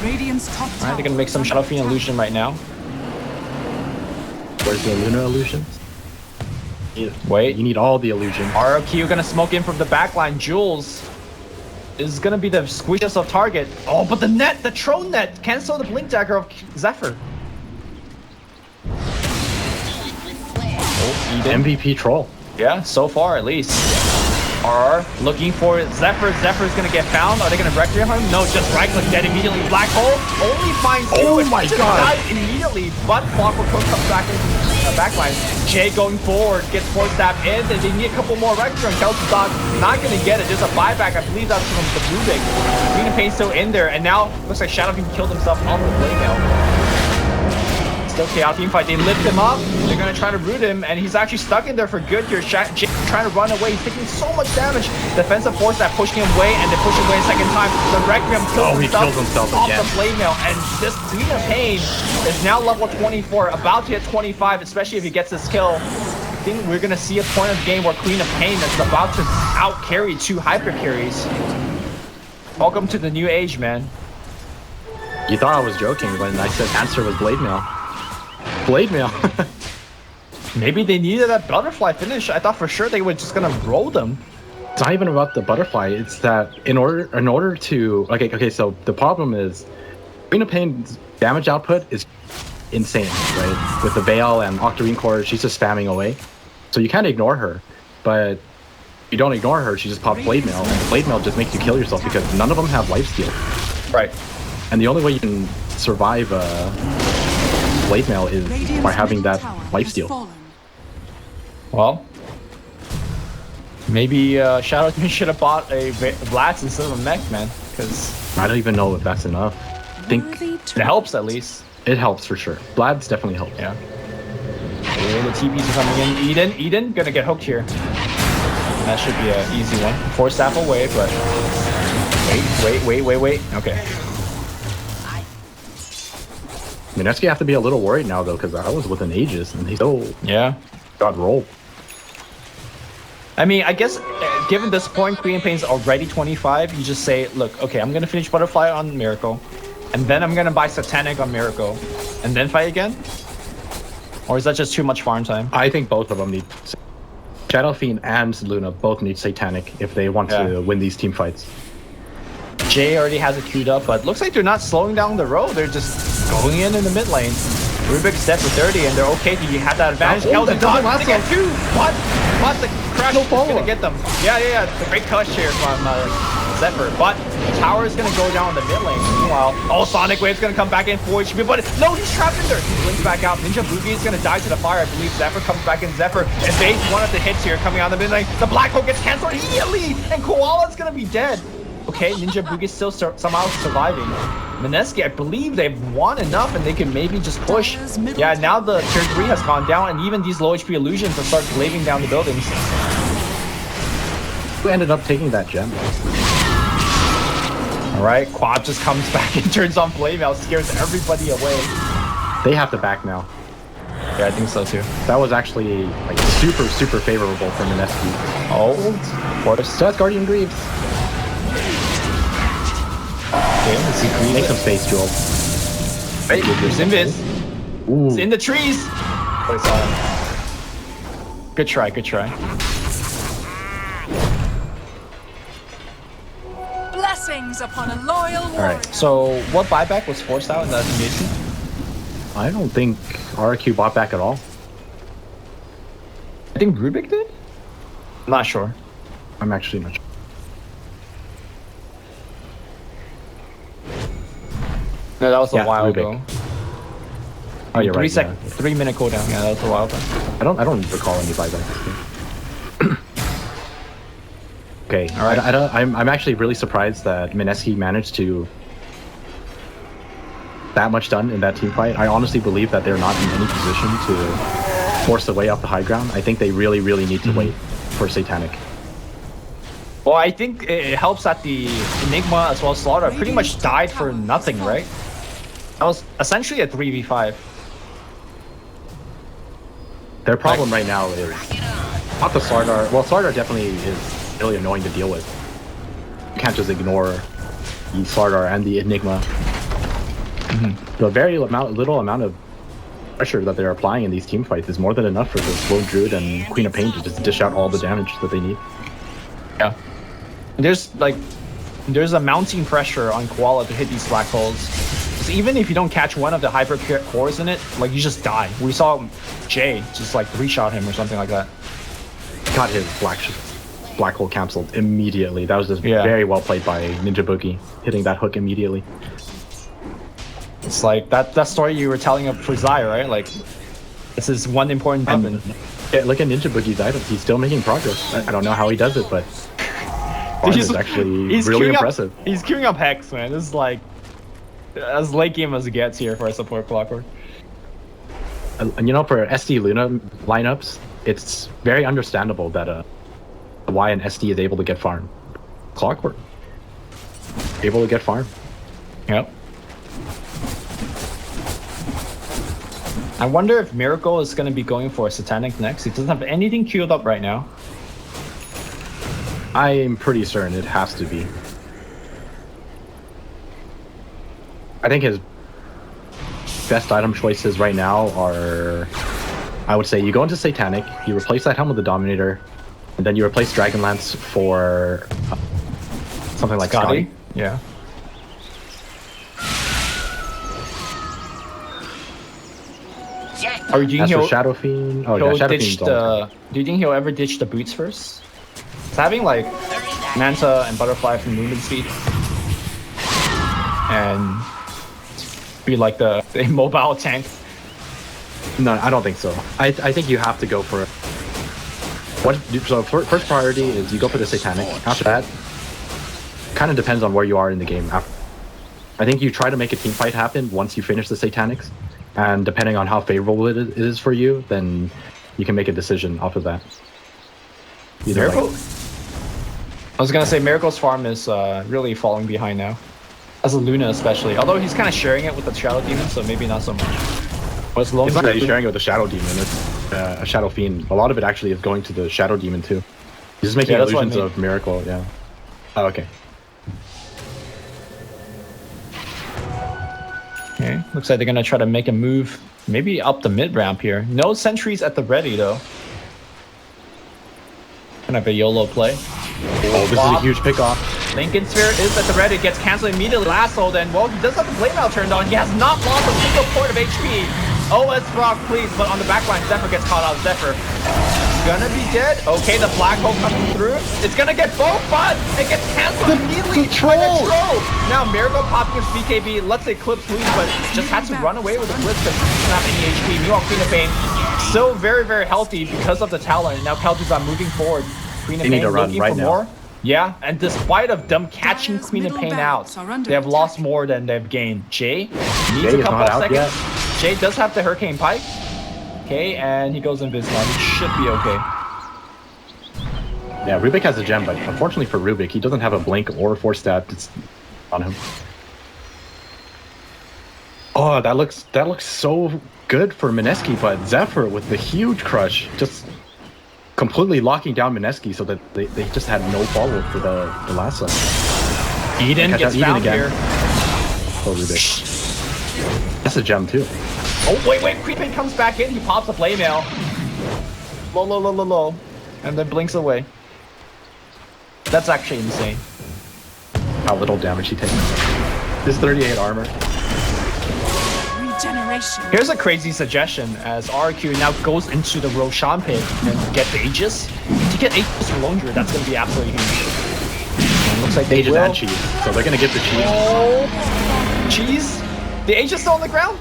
Radiant's top tower. Alright, they're gonna make some Shadowfiend illusion right now. Where's the Luna illusion? Wait. You need all the illusion. RRQ gonna smoke in from the backline. Jules is gonna be the squishiest of target. Oh, but the net, the Tron net, cancel the blink dagger of Zephyr. Oh, Eden. MVP troll. Yeah, so far at least. RR looking for Zephyr. Zephyr's gonna get found. Are they gonna Requiem him? No, just right click dead immediately. Black hole only finds Oh my god! Died immediately, but Clockwork Cook comes back in the backline. Jay going forward, gets force stab in, and they need a couple more Requiem. Kelsey's dog not gonna get it. There's a buyback. I believe that's from the Rubik. Green and Pain's still in there, and now looks like Shadow Fiend killed himself on the play now. Still chaos team fight. They lift him up. They're gonna try to root him, and he's actually stuck in there for good here. Jay trying to run away. He's taking so much damage. Defensive force that pushing him away, and they push him away a second time. The Requiem kills himself off again. the blade mail, and this Queen of Pain is now level 24, about to hit 25, especially if he gets this kill. I think we're gonna see a point of the game where Queen of Pain is about to out carry 2 hyper carries. Welcome to the new age, man. You thought I was joking when I said answer was blade mail. Blade mail. Maybe they needed that butterfly finish. I thought for sure they were just gonna roll them. It's not even about the butterfly. It's that in order to okay. So the problem is, Queen of Pain's damage output is insane, right? With the Veil and Octarine Core, she's just spamming away. So you can't ignore her, but you don't ignore her. She just pops Blade Mail, and Blade Mail just makes you kill yourself because none of them have lifesteal. Right. And the only way you can survive Blade Mail is by having that lifesteal. Well, maybe Shadow Fiend should have bought a Blast instead of a mech, man, because I don't even know if that's enough. I think it helps at least. It helps for sure. Vlad's definitely helps. Yeah. Oh, the TPs are coming in. Eden gonna get hooked here. That should be an easy one. Force staff away, but wait. Okay. Mineski have to be a little worried now though, because I was with an Aegis and he still got rolled. I mean, I guess given this point, Queen Pain's already 25. You just say, look, okay, I'm gonna finish Butterfly on Miracle, and then I'm gonna buy Satanic on Miracle, and then fight again. Or is that just too much farm time? I think both of them need. Shadow Fiend and Luna both need Satanic if they want to win these team fights. Jay already has it queued up, but looks like they're not slowing down the road. They're just going in the mid lane. Rubik's dead for 30, and they're okay to have that advantage. Kel's done. They get 2. What? The crash is gonna get them. Yeah. It's a great clutch here from Zephyr, but the tower is gonna go down in the mid lane. Meanwhile, Sonic Wave's gonna come back in 4 HP, but no, he's trapped in there. He blinks back out. Ninja Boogie is gonna die to the fire. I believe Zephyr comes back in. Zephyr evades one of the hits here coming out of the mid lane. The Black Hole gets cancelled immediately, and Koala's gonna be dead. Okay, Ninja Boogie's still somehow surviving. Mineski, I believe they've won enough and they can maybe just push. Yeah, now the tier 3 has gone down, and even these low HP illusions will start blazing down the buildings. Who ended up taking that gem? Alright, Quad just comes back and turns on Flame Mail, scares everybody away. They have to back now. Yeah, I think so too. That was actually like super favorable for Mineski. Oh, of course. So that's Guardian Greaves. Okay, let's see. Make some space, Joel. Wait, there's Invis. Ooh. It's in the trees. Good try. Blessings upon a loyal warrior. Alright. So, what buyback was forced out in that engagement? I don't think RRQ bought back at all. I think Rubik did? I'm not sure. I'm actually not sure. No, that was a while ago. Oh, you're right. 3 minute cooldown. Yeah, that was a while ago. I don't recall any buybacks. Okay, all right. I'm actually really surprised that Mineski managed to that much done in that team fight. I honestly believe that they're not in any position to force their way off the high ground. I think they really need to wait for Satanic. Well, I think it helps that the Enigma as well as Slaughter pretty much died for nothing, right? That was essentially a 3v5. Their problem right now is not the Slardar. Well, Slardar definitely is really annoying to deal with. You can't just ignore the Slardar and the Enigma. The very little amount of pressure that they're applying in these team fights is more than enough for the Lone Druid and Queen of Pain to just dish out all the damage that they need. Yeah. There's a mounting pressure on Koala to hit these black holes. Because even if you don't catch one of the hyper cores in it, like you just die. We saw Jay just like 3-shot him or something like that. Got his black hole cancelled immediately. That was just very well played by Ninja Boogie, hitting that hook immediately. It's like that story you were telling of for Zai, right? Like, this is one important weapon. Yeah, look at Ninja Boogie's items. He's still making progress. I don't know how he does it, but he's actually really impressive. He's queuing up Hex, man. This is like as late game as it gets here for a support Clockwork. And you know, for SD Luna lineups, it's very understandable that why an SD is able to get farm. Clockwork able to get farm. Yep. I wonder if Miracle is going to be going for a Satanic next. He doesn't have anything queued up right now. I'm pretty certain it has to be. I think his best item choices right now are, I would say, you go into Satanic, you replace that helm with the Dominator, and then you replace Dragonlance for something like Scotty. Yeah. Or do you think Shadow Fiend? Oh, he'll yeah, Shadow ditch Fiend's the? Do you think he'll ever ditch the boots first? It's having like Manta and Butterfly from movement speed, and be like the immobile tank. No, I don't think so. I think you have to go for it. So first priority is you go for the Satanic. After that, kind of depends on where you are in the game. I think you try to make a team fight happen once you finish the Satanics. And depending on how favorable it is for you, then you can make a decision off of that. Miracle? I was gonna say Miracle's farm is really falling behind now. As a Luna especially. Although he's kind of sharing it with the Shadow Demon, so maybe not so much. It's not that he's sharing it with the Shadow Demon, it's a Shadow Fiend. A lot of it actually is going to the Shadow Demon too. He's just making illusions of Miracle, yeah. Oh, okay. Okay, looks like they're gonna try to make a move, maybe up the mid ramp here. No sentries at the ready though. Kind of a YOLO play. Oh, this is a huge pickoff. Lincoln Sphere is at the ready, gets cancelled immediately. Lasso then, well, he does have the flame out turned on. He has not lost a single point of HP. OS Brock, please, but on the backline, Zephyr gets caught out. Zephyr gonna be dead. Okay, the black hole coming through. It's gonna get both, but it gets cancelled immediately. Control. Now Miracle popping his BKB, lets it clip loose, but just had to run away with the blitz because he doesn't have any HP. Meanwhile, Queen of Pain still very, very healthy because of the talent. Now Kel'Thuzad moving forward. Queen of Pain looking for more. Yeah, and despite of them catching Queen of Pain out, they have lost more than they've gained. Jay needs a couple of seconds. Jay does have the Hurricane Pike. Okay, and he goes invis now. He should be okay. Yeah, Rubik has a gem, but unfortunately for Rubik, he doesn't have a blink or a 4-stab on him. Oh, that looks so good for Mineski, but Zephyr with the huge crush just completely locking down Mineski so that they just had no follow-up for the lasso. Eden gets found again. Here. Oh, Rubik. That's a gem too. Oh, wait, Queen Pain comes back in, he pops a flame mail. Low. And then blinks away. That's actually insane. How little damage he takes. This 38 armor. Regeneration. Here's a crazy suggestion as RRQ now goes into the Roshan pit and get the Aegis. To get Aegis for Lone Druid, that's going to be absolutely huge. And it looks like they Aegis and cheese. So they're going to get the cheese. Oh, cheese? The Aegis still on the ground?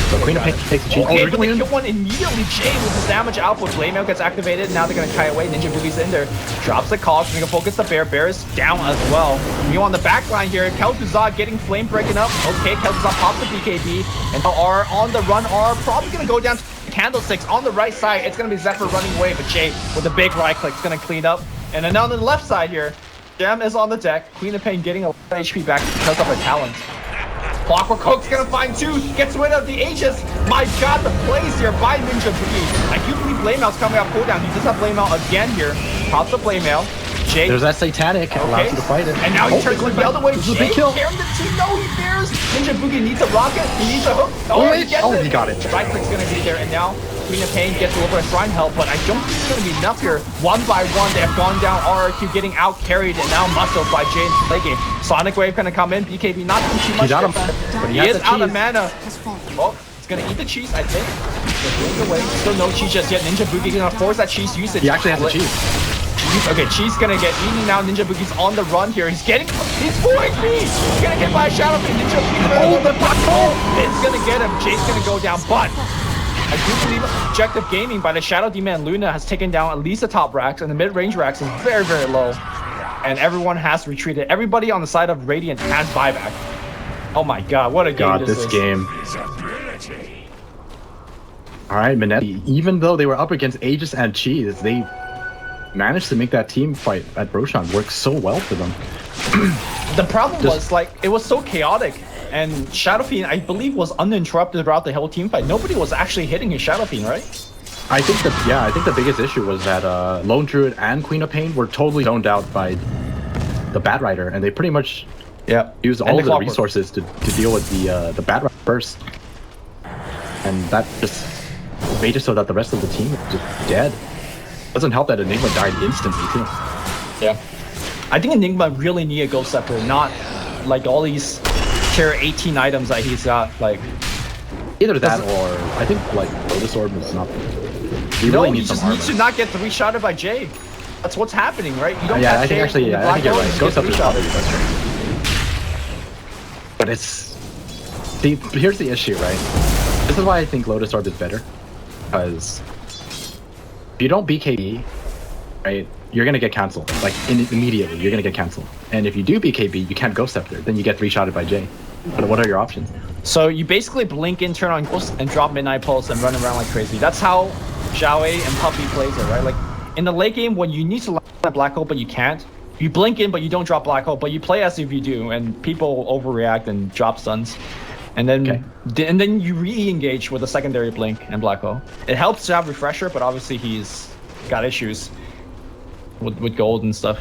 So Queen of Pain takes the cheese. Okay, but they kill one immediately. Jay with his damage output. Flamemail gets activated. Now they're going to Kai away. Ninja Boogie's in there. Drops the call. Going to focus the Bear. Bear is down as well. You on the back line here. Kel'Thuzad getting flame breaking up. Okay, Kel'Thuzad pops the BKB. And now R on the run. R probably going to go down to Candlesticks on the right side. It's going to be Zephyr running away. But Jay with a big right click is going to clean up. And then on the left side here, Gem is on the deck. Queen of Pain getting a lot of HP back because of her talent. Clockwork Hook's gonna find two, gets rid of the Aegis. My god, the plays here by Ninja Boogie. I do believe Flamemail's coming off cooldown. He does have Flamemail again here. Pops the Flamemail. Jay. There's that satanic. Allows you to fight it. And now he turns the other way. This is a big kill. Carrying the team. No, he fears. Ninja Boogie needs a rocket. He needs a hook. Oh, he gets it. He got it. Right click's gonna be there, and now Queen of Pain gets a little bit of shrine help, but I don't think it's gonna be enough here. One by one, they have gone down. RRQ getting out carried, and now muscled by Jay in the late game. Sonic Wave gonna come in. BKB not doing too much. He's out of, but he is out of cheese. mana. Oh, he's gonna eat the cheese, I think. Away. Still no cheese just yet. Ninja Boogie gonna force that cheese usage. He actually has the cheese. Okay, cheese gonna get eaten now. Ninja Boogie's on the run here. He's fooling me. He's gonna get by a Shadow Fiend. Ninja Boogie. The black hole. It's gonna get him. Jay's gonna go down, but I do believe Objective Gaming by the Shadow Demon and Luna has taken down at least the top racks, and the mid-range racks is very, very low. And everyone has retreated. Everybody on the side of Radiant has buyback. Oh my god, what a game this is. Game. Alright, Mineski, even though they were up against Aegis and Cheese, they managed to make that team fight at Roshan work so well for them. The problem was, like, it was so chaotic. And Shadow Fiend, I believe, was uninterrupted throughout the whole team fight. Nobody was actually hitting his Shadow Fiend, right? I think the biggest issue was that Lone Druid and Queen of Pain were totally zoned out by the Bat Rider, and they pretty much used all of the resources to deal with the Bat Rider first. And that just made it so that the rest of the team is just dead. Doesn't help that Enigma died instantly too. Yeah. I think Enigma really needed Ghost Scepter, not like all these tier 18 items that he's got. Like either that or I think like Lotus Orb is not. He really needs some armor. He should not get 3-shotted by Jay. That's what's happening, right? You don't I think actually, I think you're right. Ghost Scepter is probably the best trade. But it's see, here's the issue, right? This is why I think Lotus Orb is better, because if you don't BKB, right, you're gonna get cancelled. Like immediately, you're gonna get cancelled. And if you do BKB, you can't Ghost Scepter. Then you get 3-shotted by Jay. But what are your options? So you basically blink in, turn on Ghost, and drop Midnight Pulse and run around like crazy. That's how Xiaowei and Puppy plays it, right? Like in the late game, when you need to land a Black Hole but you can't, you blink in but you don't drop Black Hole, but you play as if you do, and people overreact and drop stuns. And then and then you re-engage with a secondary blink and Black Hole. It helps to have Refresher, but obviously he's got issues with gold and stuff.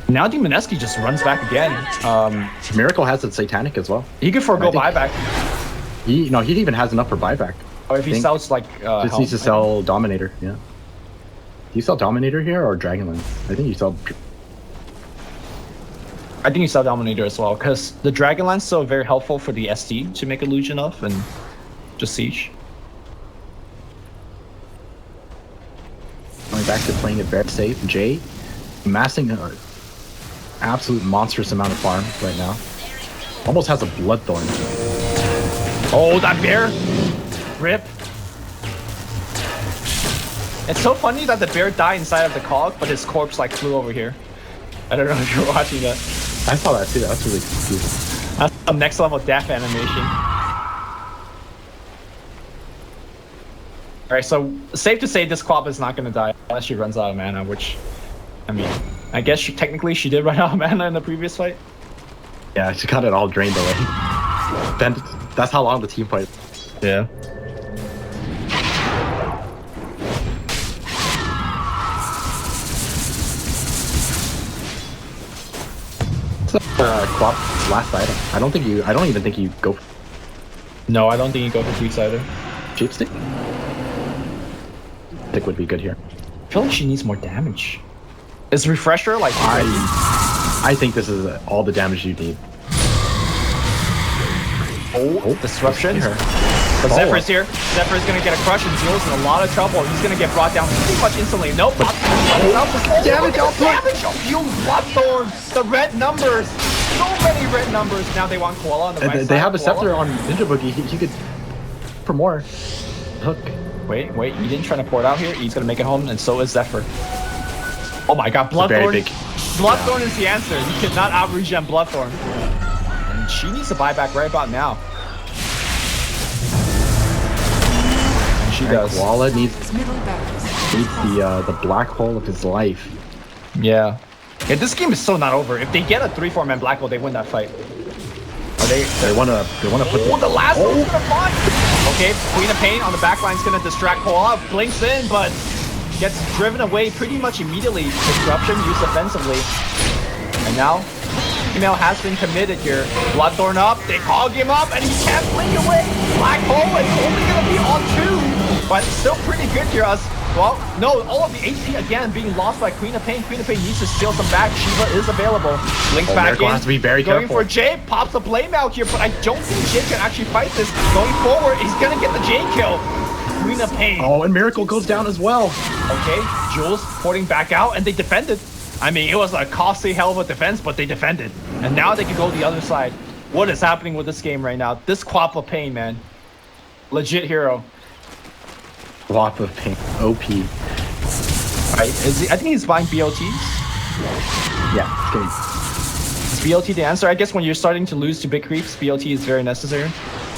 Now Mineski just runs back again. Miracle has it Satanic as well. He could forego buyback. He even has enough for buyback. Or if he sells like just needs to sell Dominator. Yeah. Do you sell Dominator here or Dragonlance? I think you sell. I think you sell Dominator as well, because the Dragonlance is so very helpful for the ST to make illusion of and just siege. Going back to playing it very safe, Jay amassing an absolute monstrous amount of farm right now. Almost has a Bloodthorn. Oh, that bear! Rip. It's so funny that the bear died inside of the cog, but his corpse like flew over here. I don't know if you're watching that. I saw that too. That's really confusing. That's some next level death animation. Alright, so safe to say this Quap is not going to die unless she runs out of mana, which, I mean, I guess technically she did run out of mana in the previous fight. Yeah, she got it all drained away. Then that's how long the team fight. Yeah. Quap's last item. I don't even think you go. No, I don't think you go for three-sider. Shape stick? Stick would be good here. I feel like she needs more damage. Is Refresher like? I think this is all the damage you need. Oh, Disruption. But Zephyr's here. Zephyr's gonna get a crush, and Zeal's in a lot of trouble. He's gonna get brought down pretty much instantly. Nope. Damage output. Bloodthorn. The red numbers. So many red numbers. Now they want Koala on the right side. They have a Scepter on Ninja Boogie. He could for more. Hook. Wait. He didn't try to pour it out here. He's gonna make it home, and so is Zephyr. Oh my god, Bloodthorn. Bloodthorn is the answer. You cannot out-regen Bloodthorn. And she needs to buy back right about now. And she does. Koala needs the black hole of his life. Yeah. Yeah, this game is so not over. If they get a 3-4-man black hole, they win that fight. They wanna put the last one's gonna find. Okay, Queen of Pain on the back line's gonna distract Koala. Blinks in, but gets driven away pretty much immediately. Disruption used offensively. And now, email has been committed here. Bloodthorn up, they hog him up, and he can't blink away. Black hole is only gonna be on 2, but still pretty good here. Well, no, all of the HP again being lost by Queen of Pain. Queen of Pain needs to steal some back. Shiva is available. Blinks back in. Has to be very going careful. for Jay. Pops a blame out here, but I don't think Jay can actually fight this. Going forward, he's gonna get the Jay kill. Queen of Pain. Oh, and Miracle goes down as well. Okay, Jules porting back out, and they defended. I mean, it was a costly hell of a defense, but they defended. And now they can go the other side. What is happening with this game right now? This Quap of Pain, man. Legit hero. Quap of Pain. OP. Right, I think he's buying BOTs. Yeah, Is BOT the answer? I guess when you're starting to lose to big creeps, BOT is very necessary.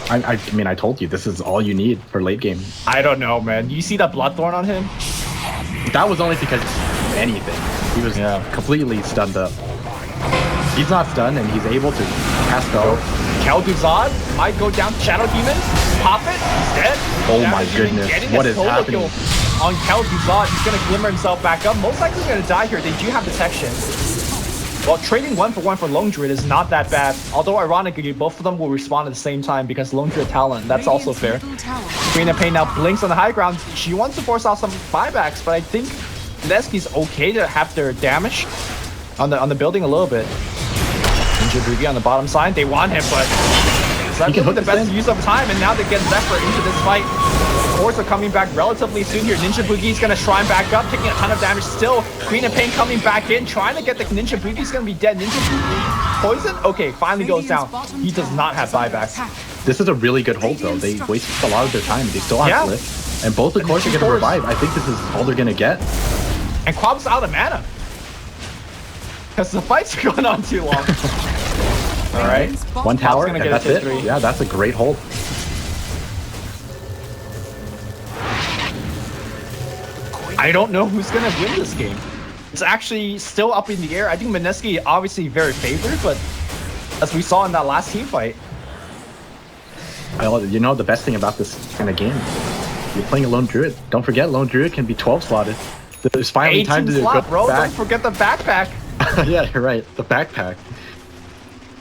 I mean, I told you, this is all you need for late game. I don't know, man. You see that Bloodthorn on him? That was only because anything. He was completely stunned up. He's not stunned, and he's able to cast go. Kelduzad might go down to Shadow Demon. Pop it. He's dead. Oh Shadow my Demon goodness. getting What a is solo happening? kill on Kelduzad. He's going to glimmer himself back up. Most likely going to die here. They do have detection. Well, trading 1-for-1 for Lone Druid is not that bad. Although, ironically, both of them will respawn at the same time because Lone Druid talent. That's also fair. Queen of Pain now blinks on the high ground. She wants to force out some buybacks, but I think Mineski's okay to have their damage on the building a little bit. Ninja Boogie on the bottom side. They want him, but it's not really the best use of time. And now they get Zephyr into this fight. The cores are coming back relatively soon here. Ninja Boogie's gonna shrine back up, taking a ton of damage still. Queen of Pain coming back in, trying to get the Ninja Boogie's gonna be dead. Ninja Boogie poison? Okay, finally goes down. He does not have buybacks. This is a really good hold, though. They wasted a lot of their time. They still have Flip. And both the cores are going to revive. I think this is all they're going to get. And Quap's out of mana. Because the fights are going on too long. Alright. One tower, and that's it. Yeah, that's a great hold. I don't know who's going to win this game. It's actually still up in the air. I think Mineski obviously very favored, but as we saw in that last team fight. You know the best thing about this kind of game? You're playing a Lone Druid. Don't forget, Lone Druid can be 12 slotted. There's finally time to slot, go bro. back. Don't forget the backpack. Yeah, you're right. The backpack.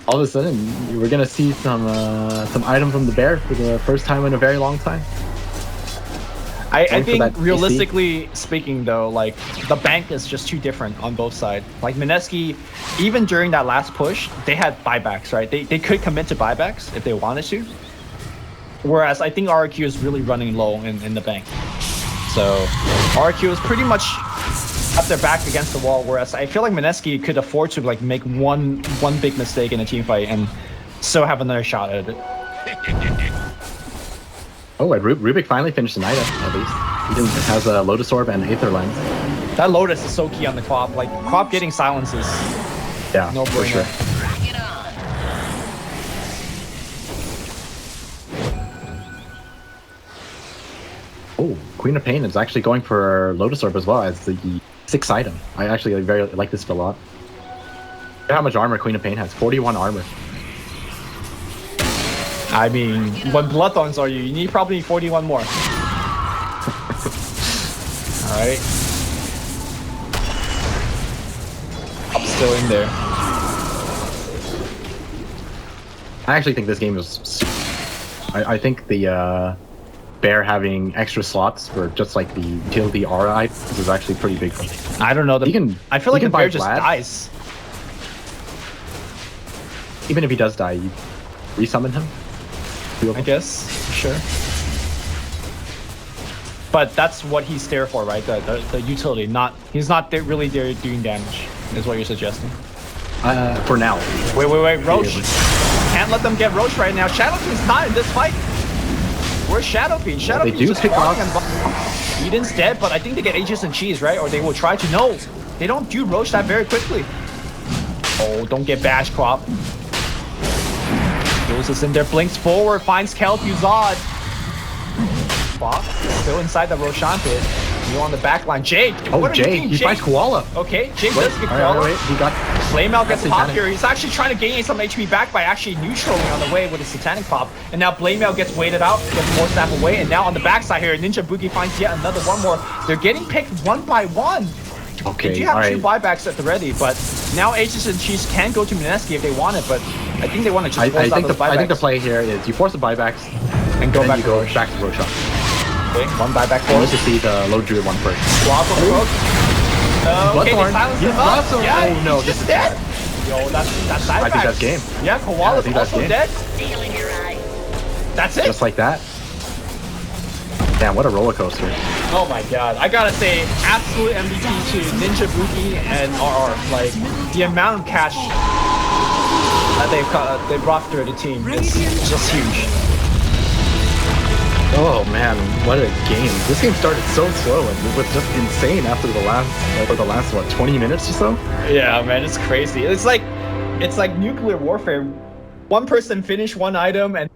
All of a sudden, we're gonna see some item from the bear for the first time in a very long time. I think realistically speaking, though, like the bank is just too different on both sides. Like Mineski, even during that last push, they had buybacks, right? They could commit to buybacks if they wanted to. Whereas I think RRQ is really running low in the bank. So RRQ is pretty much up their back against the wall, whereas I feel like Mineski could afford to like make one big mistake in a team fight and still have another shot at it. Oh, and Rubik finally finished an item, at least. He has a Lotus Orb and Aether Lens. That Lotus is so key on the Quap. Like, Quap getting silences. Yeah, no for sure. Oh, Queen of Pain is actually going for Lotus Orb as well as the 6th item. I actually very like this a lot. Look at how much armor Queen of Pain has. 41 armor. I mean, when Bloodthorns are you need probably 41 more. Alright. I'm still in there. I actually think this game is super. I think the bear having extra slots for just like the utility aura items is actually pretty big for me. I don't know. I feel like the bear just dies. Even if he does die, you resummon him? I guess, sure. But that's what he's there for, right? The utility. He's not really there doing damage, is what you're suggesting. For now. Wait, Roche. Can't let them get Roche right now. Shadowfiend's not in this fight. Where's Shadowfiend? Shadowfiend's do just pick off. Eden's dead, but I think they get Aegis and Cheese, right? Or they will try to. No, they don't do Roche that very quickly. Oh, don't get bashed, Quap. Jules is in there, blinks forward, finds Kelduzad. Quap still inside the Roshan pit. You on the back line. Jade! Oh, Jade! He finds Koala! Okay, Jade does get Koala. Wait, he got... Blameout gets That's popped satanic. here. He's actually trying to gain some HP back by actually neutraling on the way with a satanic pop. And now Blameout gets waited out, gets more snap away. And now on the backside here, Ninja Boogie finds yet another one more. They're getting picked one by one. Okay, They do have two alright. buybacks at the ready, but now Aces and Cheese can go to Mineski if they want it, but I think they want to just force out those buybacks. I think the play here is you force the buybacks and go then back you to go Roche. back to Roche. Okay, one buyback I want force. to see the low druid one first. Swap of Roche. Okay, they Bloodthorn. silence He's him up. also- Yeah, oh, no, he's this just is dead. Yo, that's I think that's game. Yeah, I Koala's think that's also game. dead. Stealing your eye. That's it. Just like that. Damn, what a roller coaster. Oh my god, I gotta say, absolute MVP to Ninja Boogie and RR. Like, the amount of cash that they brought through the team is just huge. Oh man, what a game. This game started so slow and it was just insane after the last what, 20 minutes or so? Yeah, man, it's crazy. It's like nuclear warfare. One person finished one item and